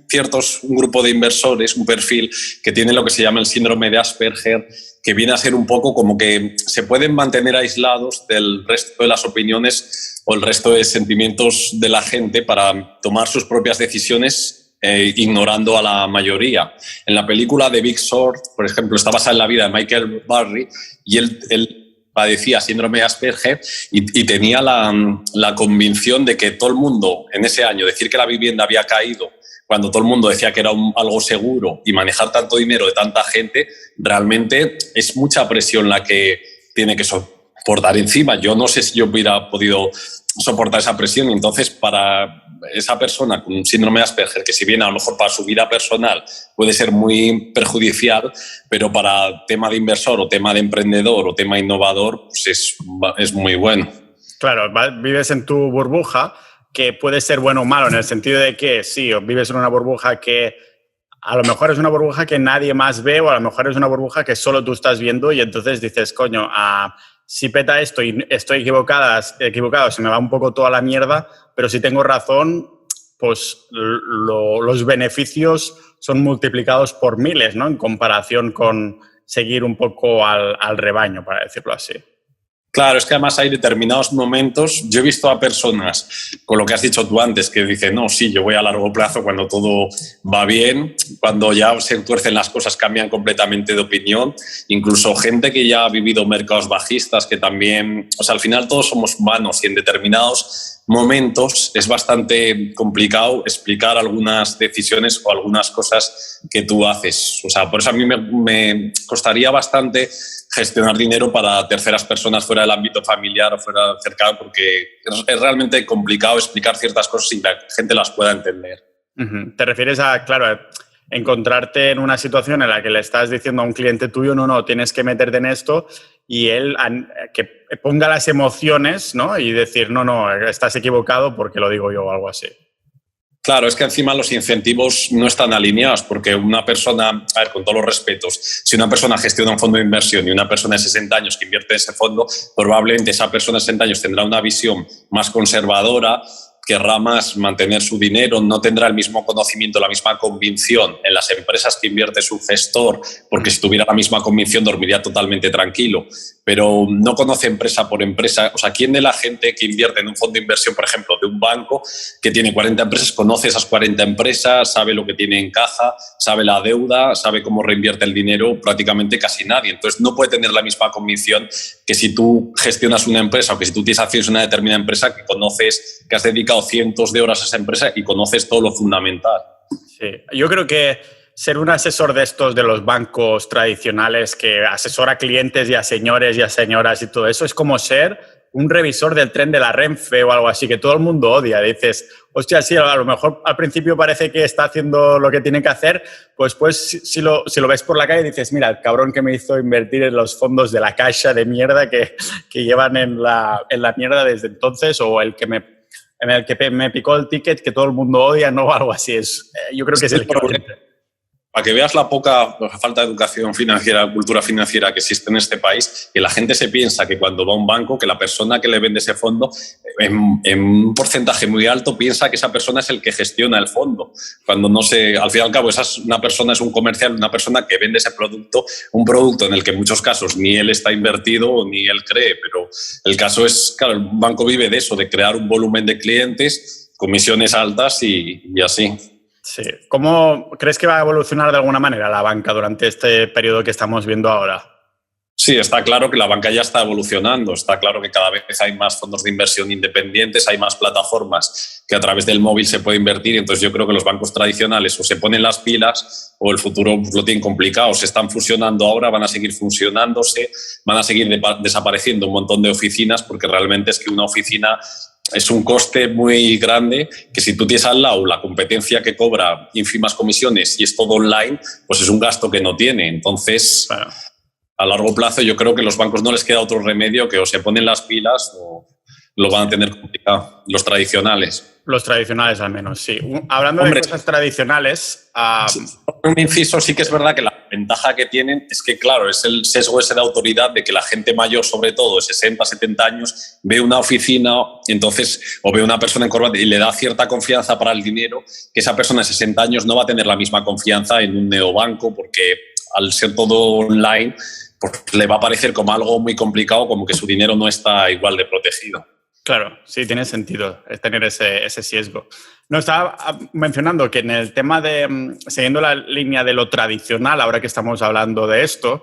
grupo de inversores, un perfil que tiene lo que se llama el síndrome de Asperger, que viene a ser un poco como que se pueden mantener aislados del resto de las opiniones o el resto de sentimientos de la gente para tomar sus propias decisiones, ignorando a la mayoría. En la película de Big Short, por ejemplo, está basada en la vida de Michael Burry y él padecía síndrome de Asperger y tenía la convicción de que todo el mundo en ese año, decir que la vivienda había caído cuando todo el mundo decía que era algo seguro y manejar tanto dinero de tanta gente, realmente es mucha presión la que tiene que soportar encima. Yo no sé si yo hubiera podido soportar esa presión. Entonces, para esa persona con un síndrome de Asperger, que si bien a lo mejor para su vida personal puede ser muy perjudicial, pero para tema de inversor o tema de emprendedor o tema innovador, pues es muy bueno. Claro, vives en tu burbuja, que puede ser bueno o malo, en el sentido de que sí, vives en una burbuja que a lo mejor es una burbuja que nadie más ve o a lo mejor es una burbuja que solo tú estás viendo y entonces dices, coño, si peta esto y estoy equivocado, se me va un poco toda la mierda, pero si tengo razón, pues los beneficios son multiplicados por miles, ¿no? En comparación con seguir un poco al rebaño, para decirlo así. Claro, es que además hay determinados momentos. Yo he visto a personas, con lo que has dicho tú antes, que dicen, no, sí, yo voy a largo plazo cuando todo va bien, cuando ya se tuercen las cosas cambian completamente de opinión. Incluso gente que ya ha vivido mercados bajistas, que también, o sea, al final todos somos humanos y en determinados momentos es bastante complicado explicar algunas decisiones o algunas cosas que tú haces. O sea, por eso a mí me costaría bastante gestionar dinero para terceras personas fuera del ámbito familiar o fuera cercano, porque es realmente complicado explicar ciertas cosas y la gente las pueda entender. ¿Te refieres a, claro, encontrarte en una situación en la que le estás diciendo a un cliente tuyo, no, tienes que meterte en esto, y él que ponga las emociones, ¿no? Y decir, no, estás equivocado porque lo digo yo o algo así? Claro, es que encima los incentivos no están alineados, porque una persona, a ver, con todos los respetos, si una persona gestiona un fondo de inversión y una persona de 60 años que invierte en ese fondo, probablemente esa persona de 60 años tendrá una visión más conservadora, querrá más mantener su dinero, no tendrá el mismo conocimiento, la misma convicción en las empresas que invierte su gestor, porque si tuviera la misma convicción dormiría totalmente tranquilo. pero no conoce empresa por empresa. O sea, ¿quién de la gente que invierte en un fondo de inversión, por ejemplo, de un banco que tiene 40 empresas, conoce esas 40 empresas, sabe lo que tiene en caja, sabe la deuda, sabe cómo reinvierte el dinero? Prácticamente casi nadie. Entonces, no puede tener la misma convicción que si tú gestionas una empresa o que si tú tienes acciones en una determinada empresa, que conoces, que has dedicado cientos de horas a esa empresa y conoces todo lo fundamental. Sí, yo creo que ser un asesor de estos de los bancos tradicionales que asesora a clientes y a señores y a señoras y todo eso es como ser un revisor del tren de la Renfe o algo así, que todo el mundo odia. Dices, hostia, sí, a lo mejor al principio parece que está haciendo lo que tiene que hacer, pues si lo ves por la calle dices, mira, el cabrón que me hizo invertir en los fondos de la Caixa de mierda que llevan en la mierda desde entonces, o el que me picó el ticket que todo el mundo odia, ¿no? O algo así. Yo creo que es el equivalente. Para que veas la poca falta de educación financiera, cultura financiera que existe en este país, que la gente se piensa que cuando va a un banco, que la persona que le vende ese fondo, en un porcentaje muy alto, piensa que esa persona es el que gestiona el fondo. Cuando no sé, al fin y al cabo, una persona es un comercial, una persona que vende ese producto, un producto en el que en muchos casos ni él está invertido ni él cree, pero el caso es, claro, el banco vive de eso, de crear un volumen de clientes, comisiones altas y así. Sí. ¿Cómo crees que va a evolucionar de alguna manera la banca durante este periodo que estamos viendo ahora? Sí, está claro que la banca ya está evolucionando, está claro que cada vez hay más fondos de inversión independientes, hay más plataformas que a través del móvil se puede invertir, entonces yo creo que los bancos tradicionales o se ponen las pilas o el futuro lo tienen complicado, se están fusionando ahora, van a seguir fusionándose, van a seguir desapareciendo un montón de oficinas porque realmente es que una oficina es un coste muy grande que si tú tienes al lado la competencia que cobra ínfimas comisiones y es todo online, pues es un gasto que no tiene. Entonces, claro, a largo plazo yo creo que a los bancos no les queda otro remedio que o se ponen las pilas o lo van a tener complicado, los tradicionales. Los tradicionales al menos, sí. Hablando de cosas tradicionales... Un inciso, sí que es verdad que la ventaja que tienen es que, claro, es el sesgo ese de autoridad de que la gente mayor, sobre todo, de 60, 70 años, ve una oficina entonces, o ve una persona en corbata y le da cierta confianza para el dinero, que esa persona de 60 años no va a tener la misma confianza en un neobanco porque al ser todo online, pues le va a parecer como algo muy complicado, como que su dinero no está igual de protegido. Claro, sí, tiene sentido tener ese sesgo. No, estaba mencionando que en el tema de, siguiendo la línea de lo tradicional, ahora que estamos hablando de esto,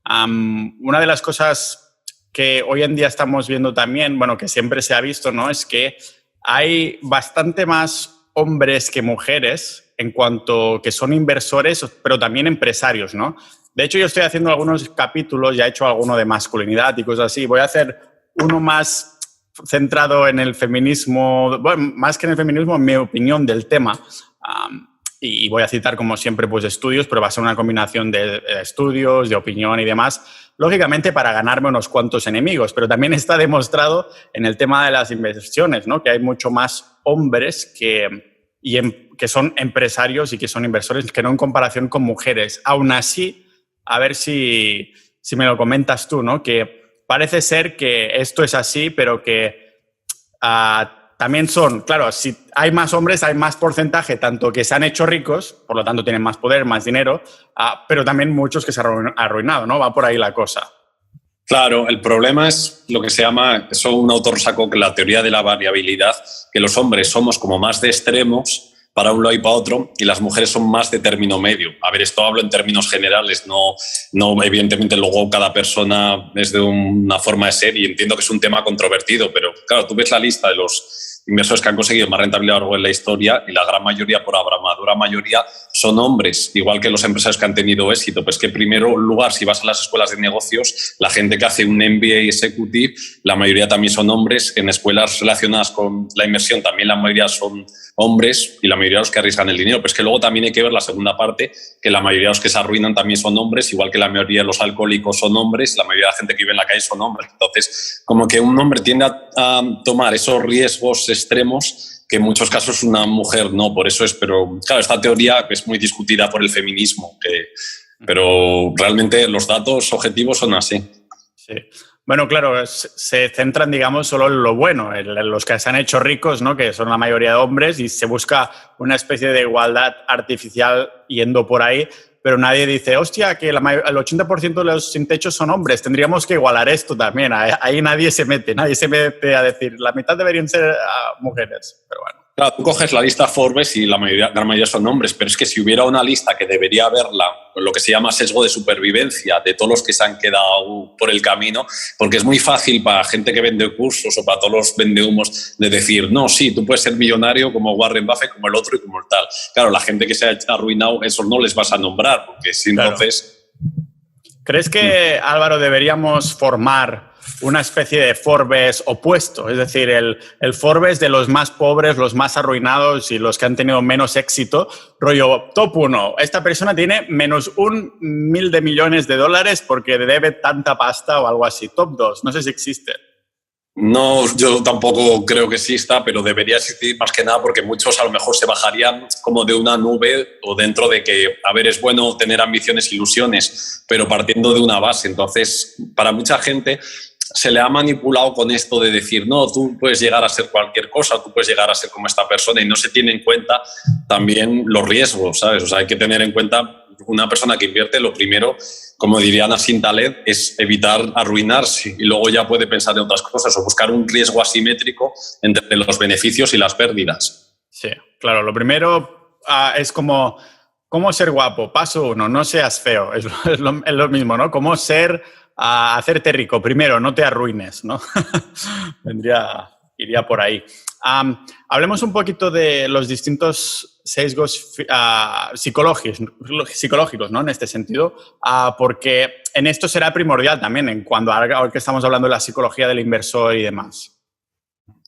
una de las cosas que hoy en día estamos viendo también, bueno, que siempre se ha visto, ¿no? Es que hay bastante más hombres que mujeres en cuanto que son inversores, pero también empresarios, ¿no? De hecho, yo estoy haciendo algunos capítulos, ya he hecho alguno de masculinidad y cosas así. Voy a hacer uno más centrado en el feminismo, bueno, más que en el feminismo, en mi opinión del tema. Y voy a citar, como siempre, pues estudios, pero va a ser una combinación de estudios, de opinión y demás, lógicamente para ganarme unos cuantos enemigos, pero también está demostrado en el tema de las inversiones, ¿no? Que hay mucho más hombres que son empresarios y que son inversores que no en comparación con mujeres. Aún así, a ver si me lo comentas tú, ¿no? Que parece ser que esto es así, pero que también son, claro, si hay más hombres, hay más porcentaje, tanto que se han hecho ricos, por lo tanto tienen más poder, más dinero, pero también muchos que se han arruinado, ¿no? Va por ahí la cosa. Claro, el problema es lo que se llama, eso un autor sacó, que la teoría de la variabilidad, que los hombres somos como más de extremos para un lado y para otro, y las mujeres son más de término medio. A ver, esto hablo en términos generales, no evidentemente luego cada persona es de una forma de ser y entiendo que es un tema controvertido, pero claro, tú ves la lista de los inversores que han conseguido más rentabilidad a lo largo de la historia y la gran mayoría, por abrumadora mayoría, son hombres, igual que los empresarios que han tenido éxito. Pues que en primer lugar, si vas a las escuelas de negocios, la gente que hace un MBA Executive, la mayoría también son hombres. En escuelas relacionadas con la inversión también la mayoría son hombres y la mayoría de los que arriesgan el dinero. Pues que luego también hay que ver la segunda parte, que la mayoría de los que se arruinan también son hombres, igual que la mayoría de los alcohólicos son hombres, la mayoría de la gente que vive en la calle son hombres. Entonces, como que un hombre tiende a tomar esos riesgos extremos que en muchos casos una mujer no, por eso es, pero claro, esta teoría es muy discutida por el feminismo, pero realmente los datos objetivos son así. Sí. Bueno, claro, se centran, digamos, solo en lo bueno, en los que se han hecho ricos, ¿no? Que son la mayoría de hombres, y se busca una especie de igualdad artificial yendo por ahí, pero nadie dice, hostia, que el 80% de los sin techo son hombres, tendríamos que igualar esto también. Ahí nadie se mete a decir, la mitad deberían ser mujeres, pero bueno. Claro, tú coges la lista Forbes y la gran mayoría son hombres, pero es que si hubiera una lista que debería haberla, lo que se llama sesgo de supervivencia, de todos los que se han quedado por el camino, porque es muy fácil para gente que vende cursos o para todos los vendehumos de decir, no, sí, tú puedes ser millonario como Warren Buffett, como el otro y como el tal. Claro, la gente que se ha arruinado, esos no les vas a nombrar, porque si entonces... ¿Crees que, Álvaro, deberíamos formar una especie de Forbes opuesto? Es decir, el Forbes de los más pobres, los más arruinados y los que han tenido menos éxito. Rollo, top 1, esta persona tiene menos $1.000 millones porque debe tanta pasta o algo así. Top 2, no sé si existe. No, yo tampoco creo que exista, pero debería existir más que nada porque muchos a lo mejor se bajarían como de una nube o dentro de que, a ver, es bueno tener ambiciones, ilusiones, pero partiendo de una base. Entonces, para mucha gente se le ha manipulado con esto de decir, no, tú puedes llegar a ser cualquier cosa, tú puedes llegar a ser como esta persona y no se tiene en cuenta también los riesgos, ¿sabes? O sea, hay que tener en cuenta una persona que invierte, lo primero, como diría Nassim Taleb, es evitar arruinarse y luego ya puede pensar en otras cosas o buscar un riesgo asimétrico entre los beneficios y las pérdidas. Sí, claro. Lo primero es como cómo ser guapo. Paso 1, no seas feo. Es lo mismo, ¿no? Cómo hacerte rico. Primero, no te arruines, ¿no? Iría por ahí. Hablemos un poquito de los distintos sesgos psicológicos, ¿no? En este sentido, porque en esto será primordial también, ahora que estamos hablando de la psicología del inversor y demás.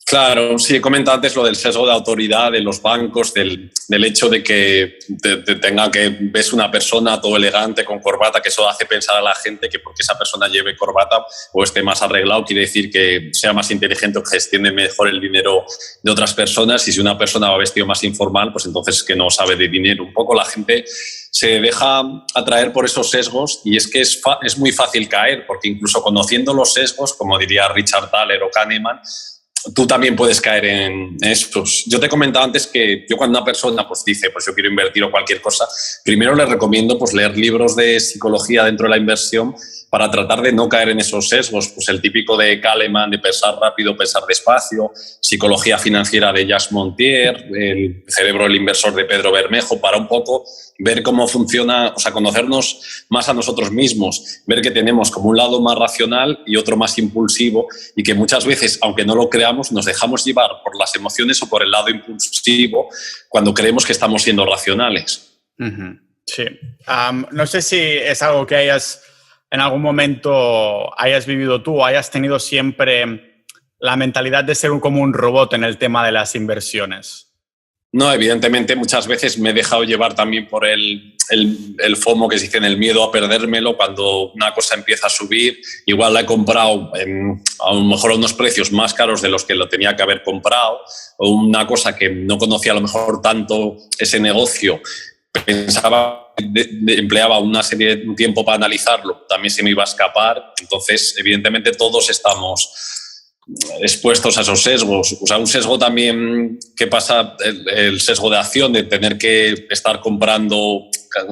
Claro, sí, he comentado antes lo del sesgo de autoridad de los bancos, del hecho de que ves una persona todo elegante con corbata, que eso hace pensar a la gente que porque esa persona lleve corbata o esté más arreglado quiere decir que sea más inteligente o que gestione mejor el dinero de otras personas, y si una persona va vestido más informal, pues entonces es que no sabe de dinero. Un poco la gente se deja atraer por esos sesgos y es que es muy fácil caer, porque incluso conociendo los sesgos, como diría Richard Thaler o Kahneman, tú también puedes caer en estos. Yo te comentaba antes que yo cuando una persona pues dice pues yo quiero invertir o cualquier cosa, primero le recomiendo pues leer libros de psicología dentro de la inversión para tratar de no caer en esos sesgos. Pues el típico de Kahneman, de pensar rápido, pensar despacio, psicología financiera de Jacques Montier, el cerebro del inversor de Pedro Bermejo, para un poco ver cómo funciona, o sea, conocernos más a nosotros mismos, ver que tenemos como un lado más racional y otro más impulsivo, y que muchas veces, aunque no lo creamos, nos dejamos llevar por las emociones o por el lado impulsivo cuando creemos que estamos siendo racionales. Uh-huh. Sí. No sé si es algo que en algún momento hayas vivido tú o hayas tenido siempre la mentalidad de ser como un robot en el tema de las inversiones. No, evidentemente muchas veces me he dejado llevar también por el FOMO, que se dice, en el miedo a perdérmelo. Cuando una cosa empieza a subir, igual la he comprado a lo mejor a unos precios más caros de los que lo tenía que haber comprado, o una cosa que no conocía a lo mejor tanto ese negocio, pensaba, empleaba un tiempo para analizarlo, también se me iba a escapar. Entonces, evidentemente todos estamos expuestos a esos sesgos. O sea, un sesgo también que pasa, el sesgo de acción, de tener que estar comprando,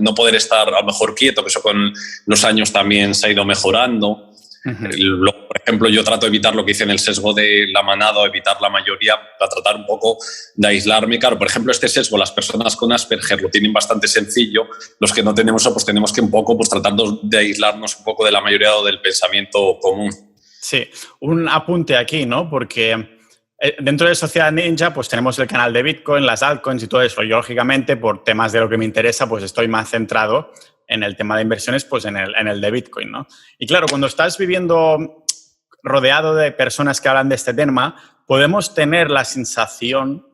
no poder estar a lo mejor quieto, que eso con los años también se ha ido mejorando. Uh-huh. Por ejemplo, yo trato de evitar lo que hice en el sesgo de la manada, o evitar la mayoría, para tratar un poco de aislarme. Claro, por ejemplo, este sesgo, las personas con Asperger lo tienen bastante sencillo. Los que no tenemos eso, pues tenemos que un poco pues tratar de aislarnos un poco de la mayoría o del pensamiento común. Sí, un apunte aquí, ¿no? Porque dentro de Sociedad Ninja pues tenemos el canal de Bitcoin, las altcoins y todo eso. Yo, lógicamente, por temas de lo que me interesa, pues estoy más centrado en el tema de inversiones, pues en el de Bitcoin, ¿no? Y claro, cuando estás viviendo rodeado de personas que hablan de este tema, podemos tener la sensación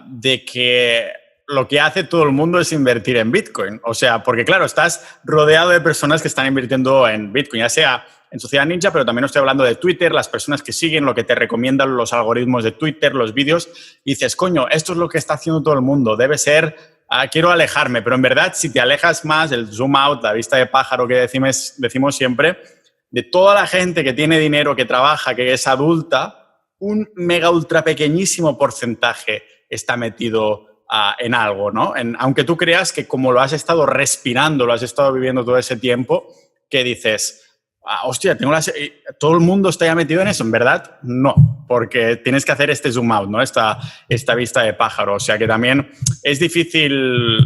de que lo que hace todo el mundo es invertir en Bitcoin. O sea, porque claro, estás rodeado de personas que están invirtiendo en Bitcoin, ya sea en Sociedad Ninja, pero también estoy hablando de Twitter, las personas que siguen, lo que te recomiendan los algoritmos de Twitter, los vídeos, y dices, coño, esto es lo que está haciendo todo el mundo, debe ser, quiero alejarme, pero en verdad, si te alejas más, el zoom out, la vista de pájaro que decimos siempre, de toda la gente que tiene dinero, que trabaja, que es adulta, un mega ultra pequeñísimo porcentaje está metido en algo, ¿no? Aunque tú creas que como lo has estado respirando, lo has estado viviendo todo ese tiempo, que dices, hostia, todo el mundo está ya metido en eso. En verdad, no, porque tienes que hacer este zoom out, ¿no? Esta vista de pájaro. O sea que también es difícil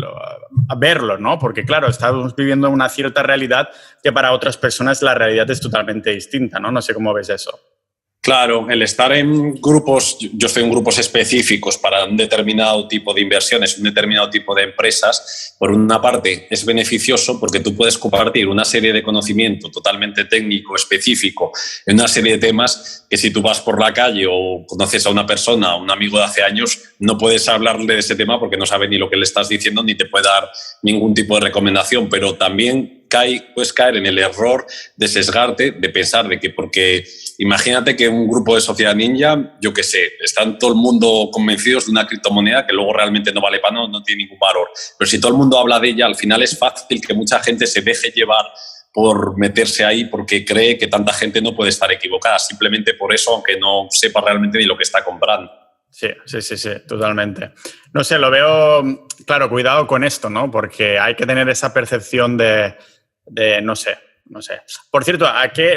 verlo, ¿no? Porque claro, estamos viviendo una cierta realidad que para otras personas la realidad es totalmente distinta, ¿no? No sé cómo ves eso. Claro, el estar en grupos, yo estoy en grupos específicos para un determinado tipo de inversiones, un determinado tipo de empresas, por una parte es beneficioso porque tú puedes compartir una serie de conocimiento totalmente técnico, específico, en una serie de temas que si tú vas por la calle o conoces a una persona, a un amigo de hace años, no puedes hablarle de ese tema porque no sabe ni lo que le estás diciendo ni te puede dar ningún tipo de recomendación, pero también puedes caer en el error de sesgarte, de pensar de que porque imagínate que un grupo de Sociedad Ninja, yo qué sé, están todo el mundo convencidos de una criptomoneda que luego realmente no vale para nada, no tiene ningún valor. Pero si todo el mundo habla de ella, al final es fácil que mucha gente se deje llevar por meterse ahí porque cree que tanta gente no puede estar equivocada, simplemente por eso, aunque no sepa realmente ni lo que está comprando. Sí, totalmente. No sé, lo veo, claro, cuidado con esto, ¿no? Porque hay que tener esa percepción de no sé. Por cierto,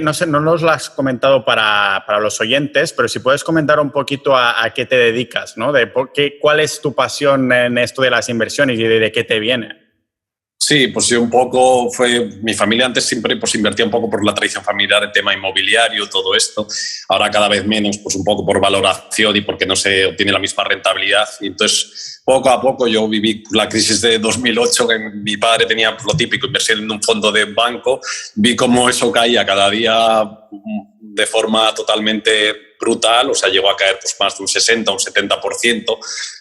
no sé, no nos lo has comentado para los oyentes, pero si puedes comentar un poquito a qué te dedicas, ¿no? ¿Cuál es tu pasión en esto de las inversiones y de qué te viene? Sí, pues yo un poco mi familia antes siempre pues invertía un poco por la tradición familiar, el tema inmobiliario, todo esto. Ahora cada vez menos, pues un poco por valoración y porque no se obtiene la misma rentabilidad. Y entonces, poco a poco yo viví la crisis de 2008, que mi padre tenía lo típico, inversión en un fondo de banco. Vi cómo eso caía cada día de forma totalmente brutal, o sea, llegó a caer pues más de un 60, un 70%,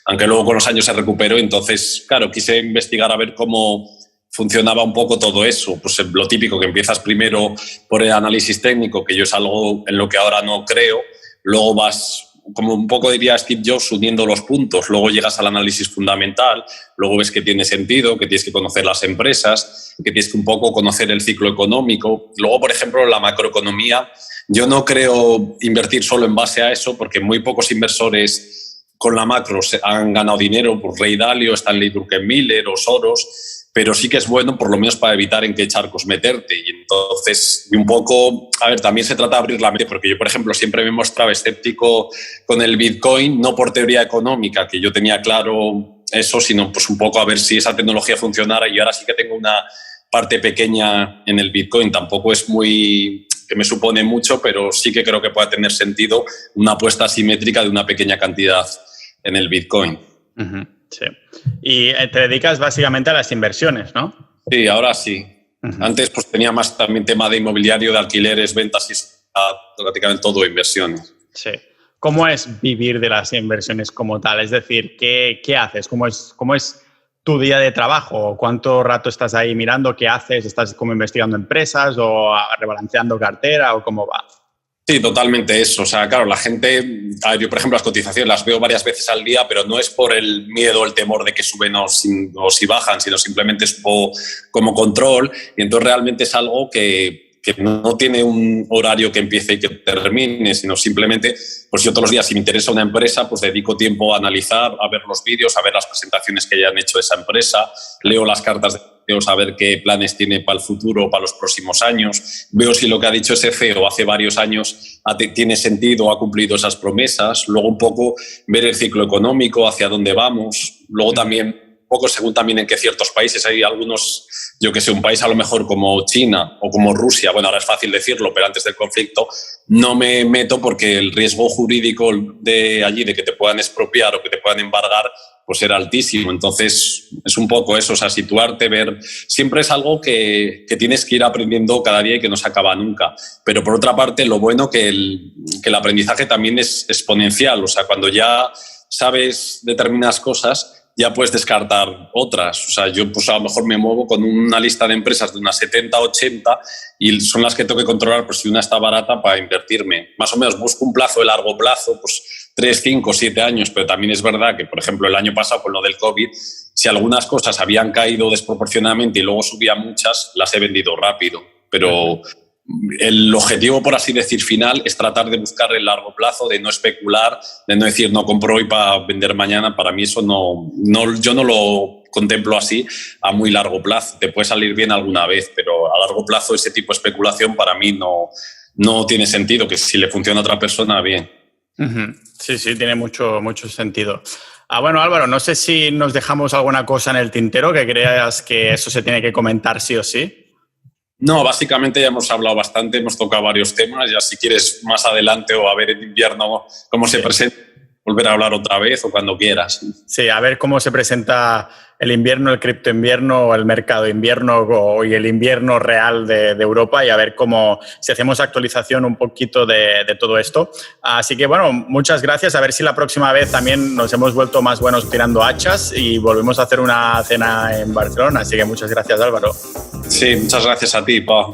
aunque luego con los años se recuperó. Entonces, claro, quise investigar a ver cómo funcionaba un poco todo eso. Pues lo típico, que empiezas primero por el análisis técnico, que yo es algo en lo que ahora no creo, luego vas, como un poco diría Steve Jobs, uniendo los puntos, luego llegas al análisis fundamental, luego ves que tiene sentido, que tienes que conocer las empresas, que tienes que un poco conocer el ciclo económico. Luego, por ejemplo, la macroeconomía, yo no creo invertir solo en base a eso, porque muy pocos inversores con la macro han ganado dinero, por Ray Dalio, Stanley Druckenmiller o Soros, pero sí que es bueno por lo menos para evitar en qué charcos meterte. Y entonces, un poco, a ver, también se trata de abrir la mente, porque yo, por ejemplo, siempre me mostraba escéptico con el Bitcoin, no por teoría económica, que yo tenía claro eso, sino pues un poco a ver si esa tecnología funcionara, y ahora sí que tengo una parte pequeña en el Bitcoin. Tampoco es muy que me supone mucho, pero sí que creo que puede tener sentido una apuesta asimétrica de una pequeña cantidad en el Bitcoin. Uh-huh. Sí. Y te dedicas básicamente a las inversiones, ¿no? Sí, ahora sí. Uh-huh. Antes pues tenía más también tema de inmobiliario, de alquileres, ventas y prácticamente todo inversiones. Sí. ¿Cómo es vivir de las inversiones como tal? Es decir, ¿qué haces? ¿Cómo es tu día de trabajo? ¿Cuánto rato estás ahí mirando? ¿Qué haces? ¿Estás como investigando empresas o rebalanceando cartera o cómo va? Sí, totalmente eso. O sea, claro, la gente, yo por ejemplo las cotizaciones las veo varias veces al día, pero no es por el miedo o el temor de que suben o si bajan, sino simplemente es como control. Y entonces realmente es algo que no tiene un horario que empiece y que termine, sino simplemente, pues yo todos los días, si me interesa una empresa, pues dedico tiempo a analizar, a ver los vídeos, a ver las presentaciones que hayan hecho de esa empresa, leo las cartas de CEO, a ver qué planes tiene para el futuro o para los próximos años, veo si lo que ha dicho ese CEO hace varios años tiene sentido o ha cumplido esas promesas, luego un poco ver el ciclo económico, hacia dónde vamos, luego también un poco según también en qué ciertos países hay algunos, yo que sé, un país a lo mejor como China o como Rusia, bueno, ahora es fácil decirlo, pero antes del conflicto no me meto porque el riesgo jurídico de allí, de que te puedan expropiar o que te puedan embargar, pues era altísimo. Entonces es un poco eso, o sea, situarte, ver, siempre es algo que tienes que ir aprendiendo cada día y que no se acaba nunca. Pero por otra parte, lo bueno que el aprendizaje también es exponencial, o sea, cuando ya sabes determinadas cosas, ya puedes descartar otras. O sea, yo pues a lo mejor me muevo con una lista de empresas de unas 70, 80 y son las que tengo que controlar, pues si una está barata para invertirme. Más o menos busco un plazo de largo plazo, pues 3, 5, 7 años, pero también es verdad que, por ejemplo, el año pasado con lo del COVID, si algunas cosas habían caído desproporcionadamente y luego subían muchas, las he vendido rápido. Pero el objetivo, por así decir, final es tratar de buscar el largo plazo, de no especular, de no decir no compro hoy para vender mañana. Para mí eso yo no lo contemplo así a muy largo plazo. Te puede salir bien alguna vez, pero a largo plazo ese tipo de especulación para mí no tiene sentido, que si le funciona a otra persona, bien. Sí, tiene mucho sentido. Bueno, Álvaro, no sé si nos dejamos alguna cosa en el tintero que creas que eso se tiene que comentar sí o sí. No, básicamente ya hemos hablado bastante, hemos tocado varios temas. Ya si quieres más adelante o a ver en invierno cómo se presenta, volver a hablar otra vez o cuando quieras. Sí, a ver cómo se presenta el invierno, el criptoinvierno, el mercado invierno y el invierno real de Europa, y a ver si hacemos actualización un poquito de todo esto. Así que, bueno, muchas gracias. A ver si la próxima vez también nos hemos vuelto más buenos tirando hachas y volvemos a hacer una cena en Barcelona. Así que muchas gracias, Álvaro. Sí, muchas gracias a ti, Pau.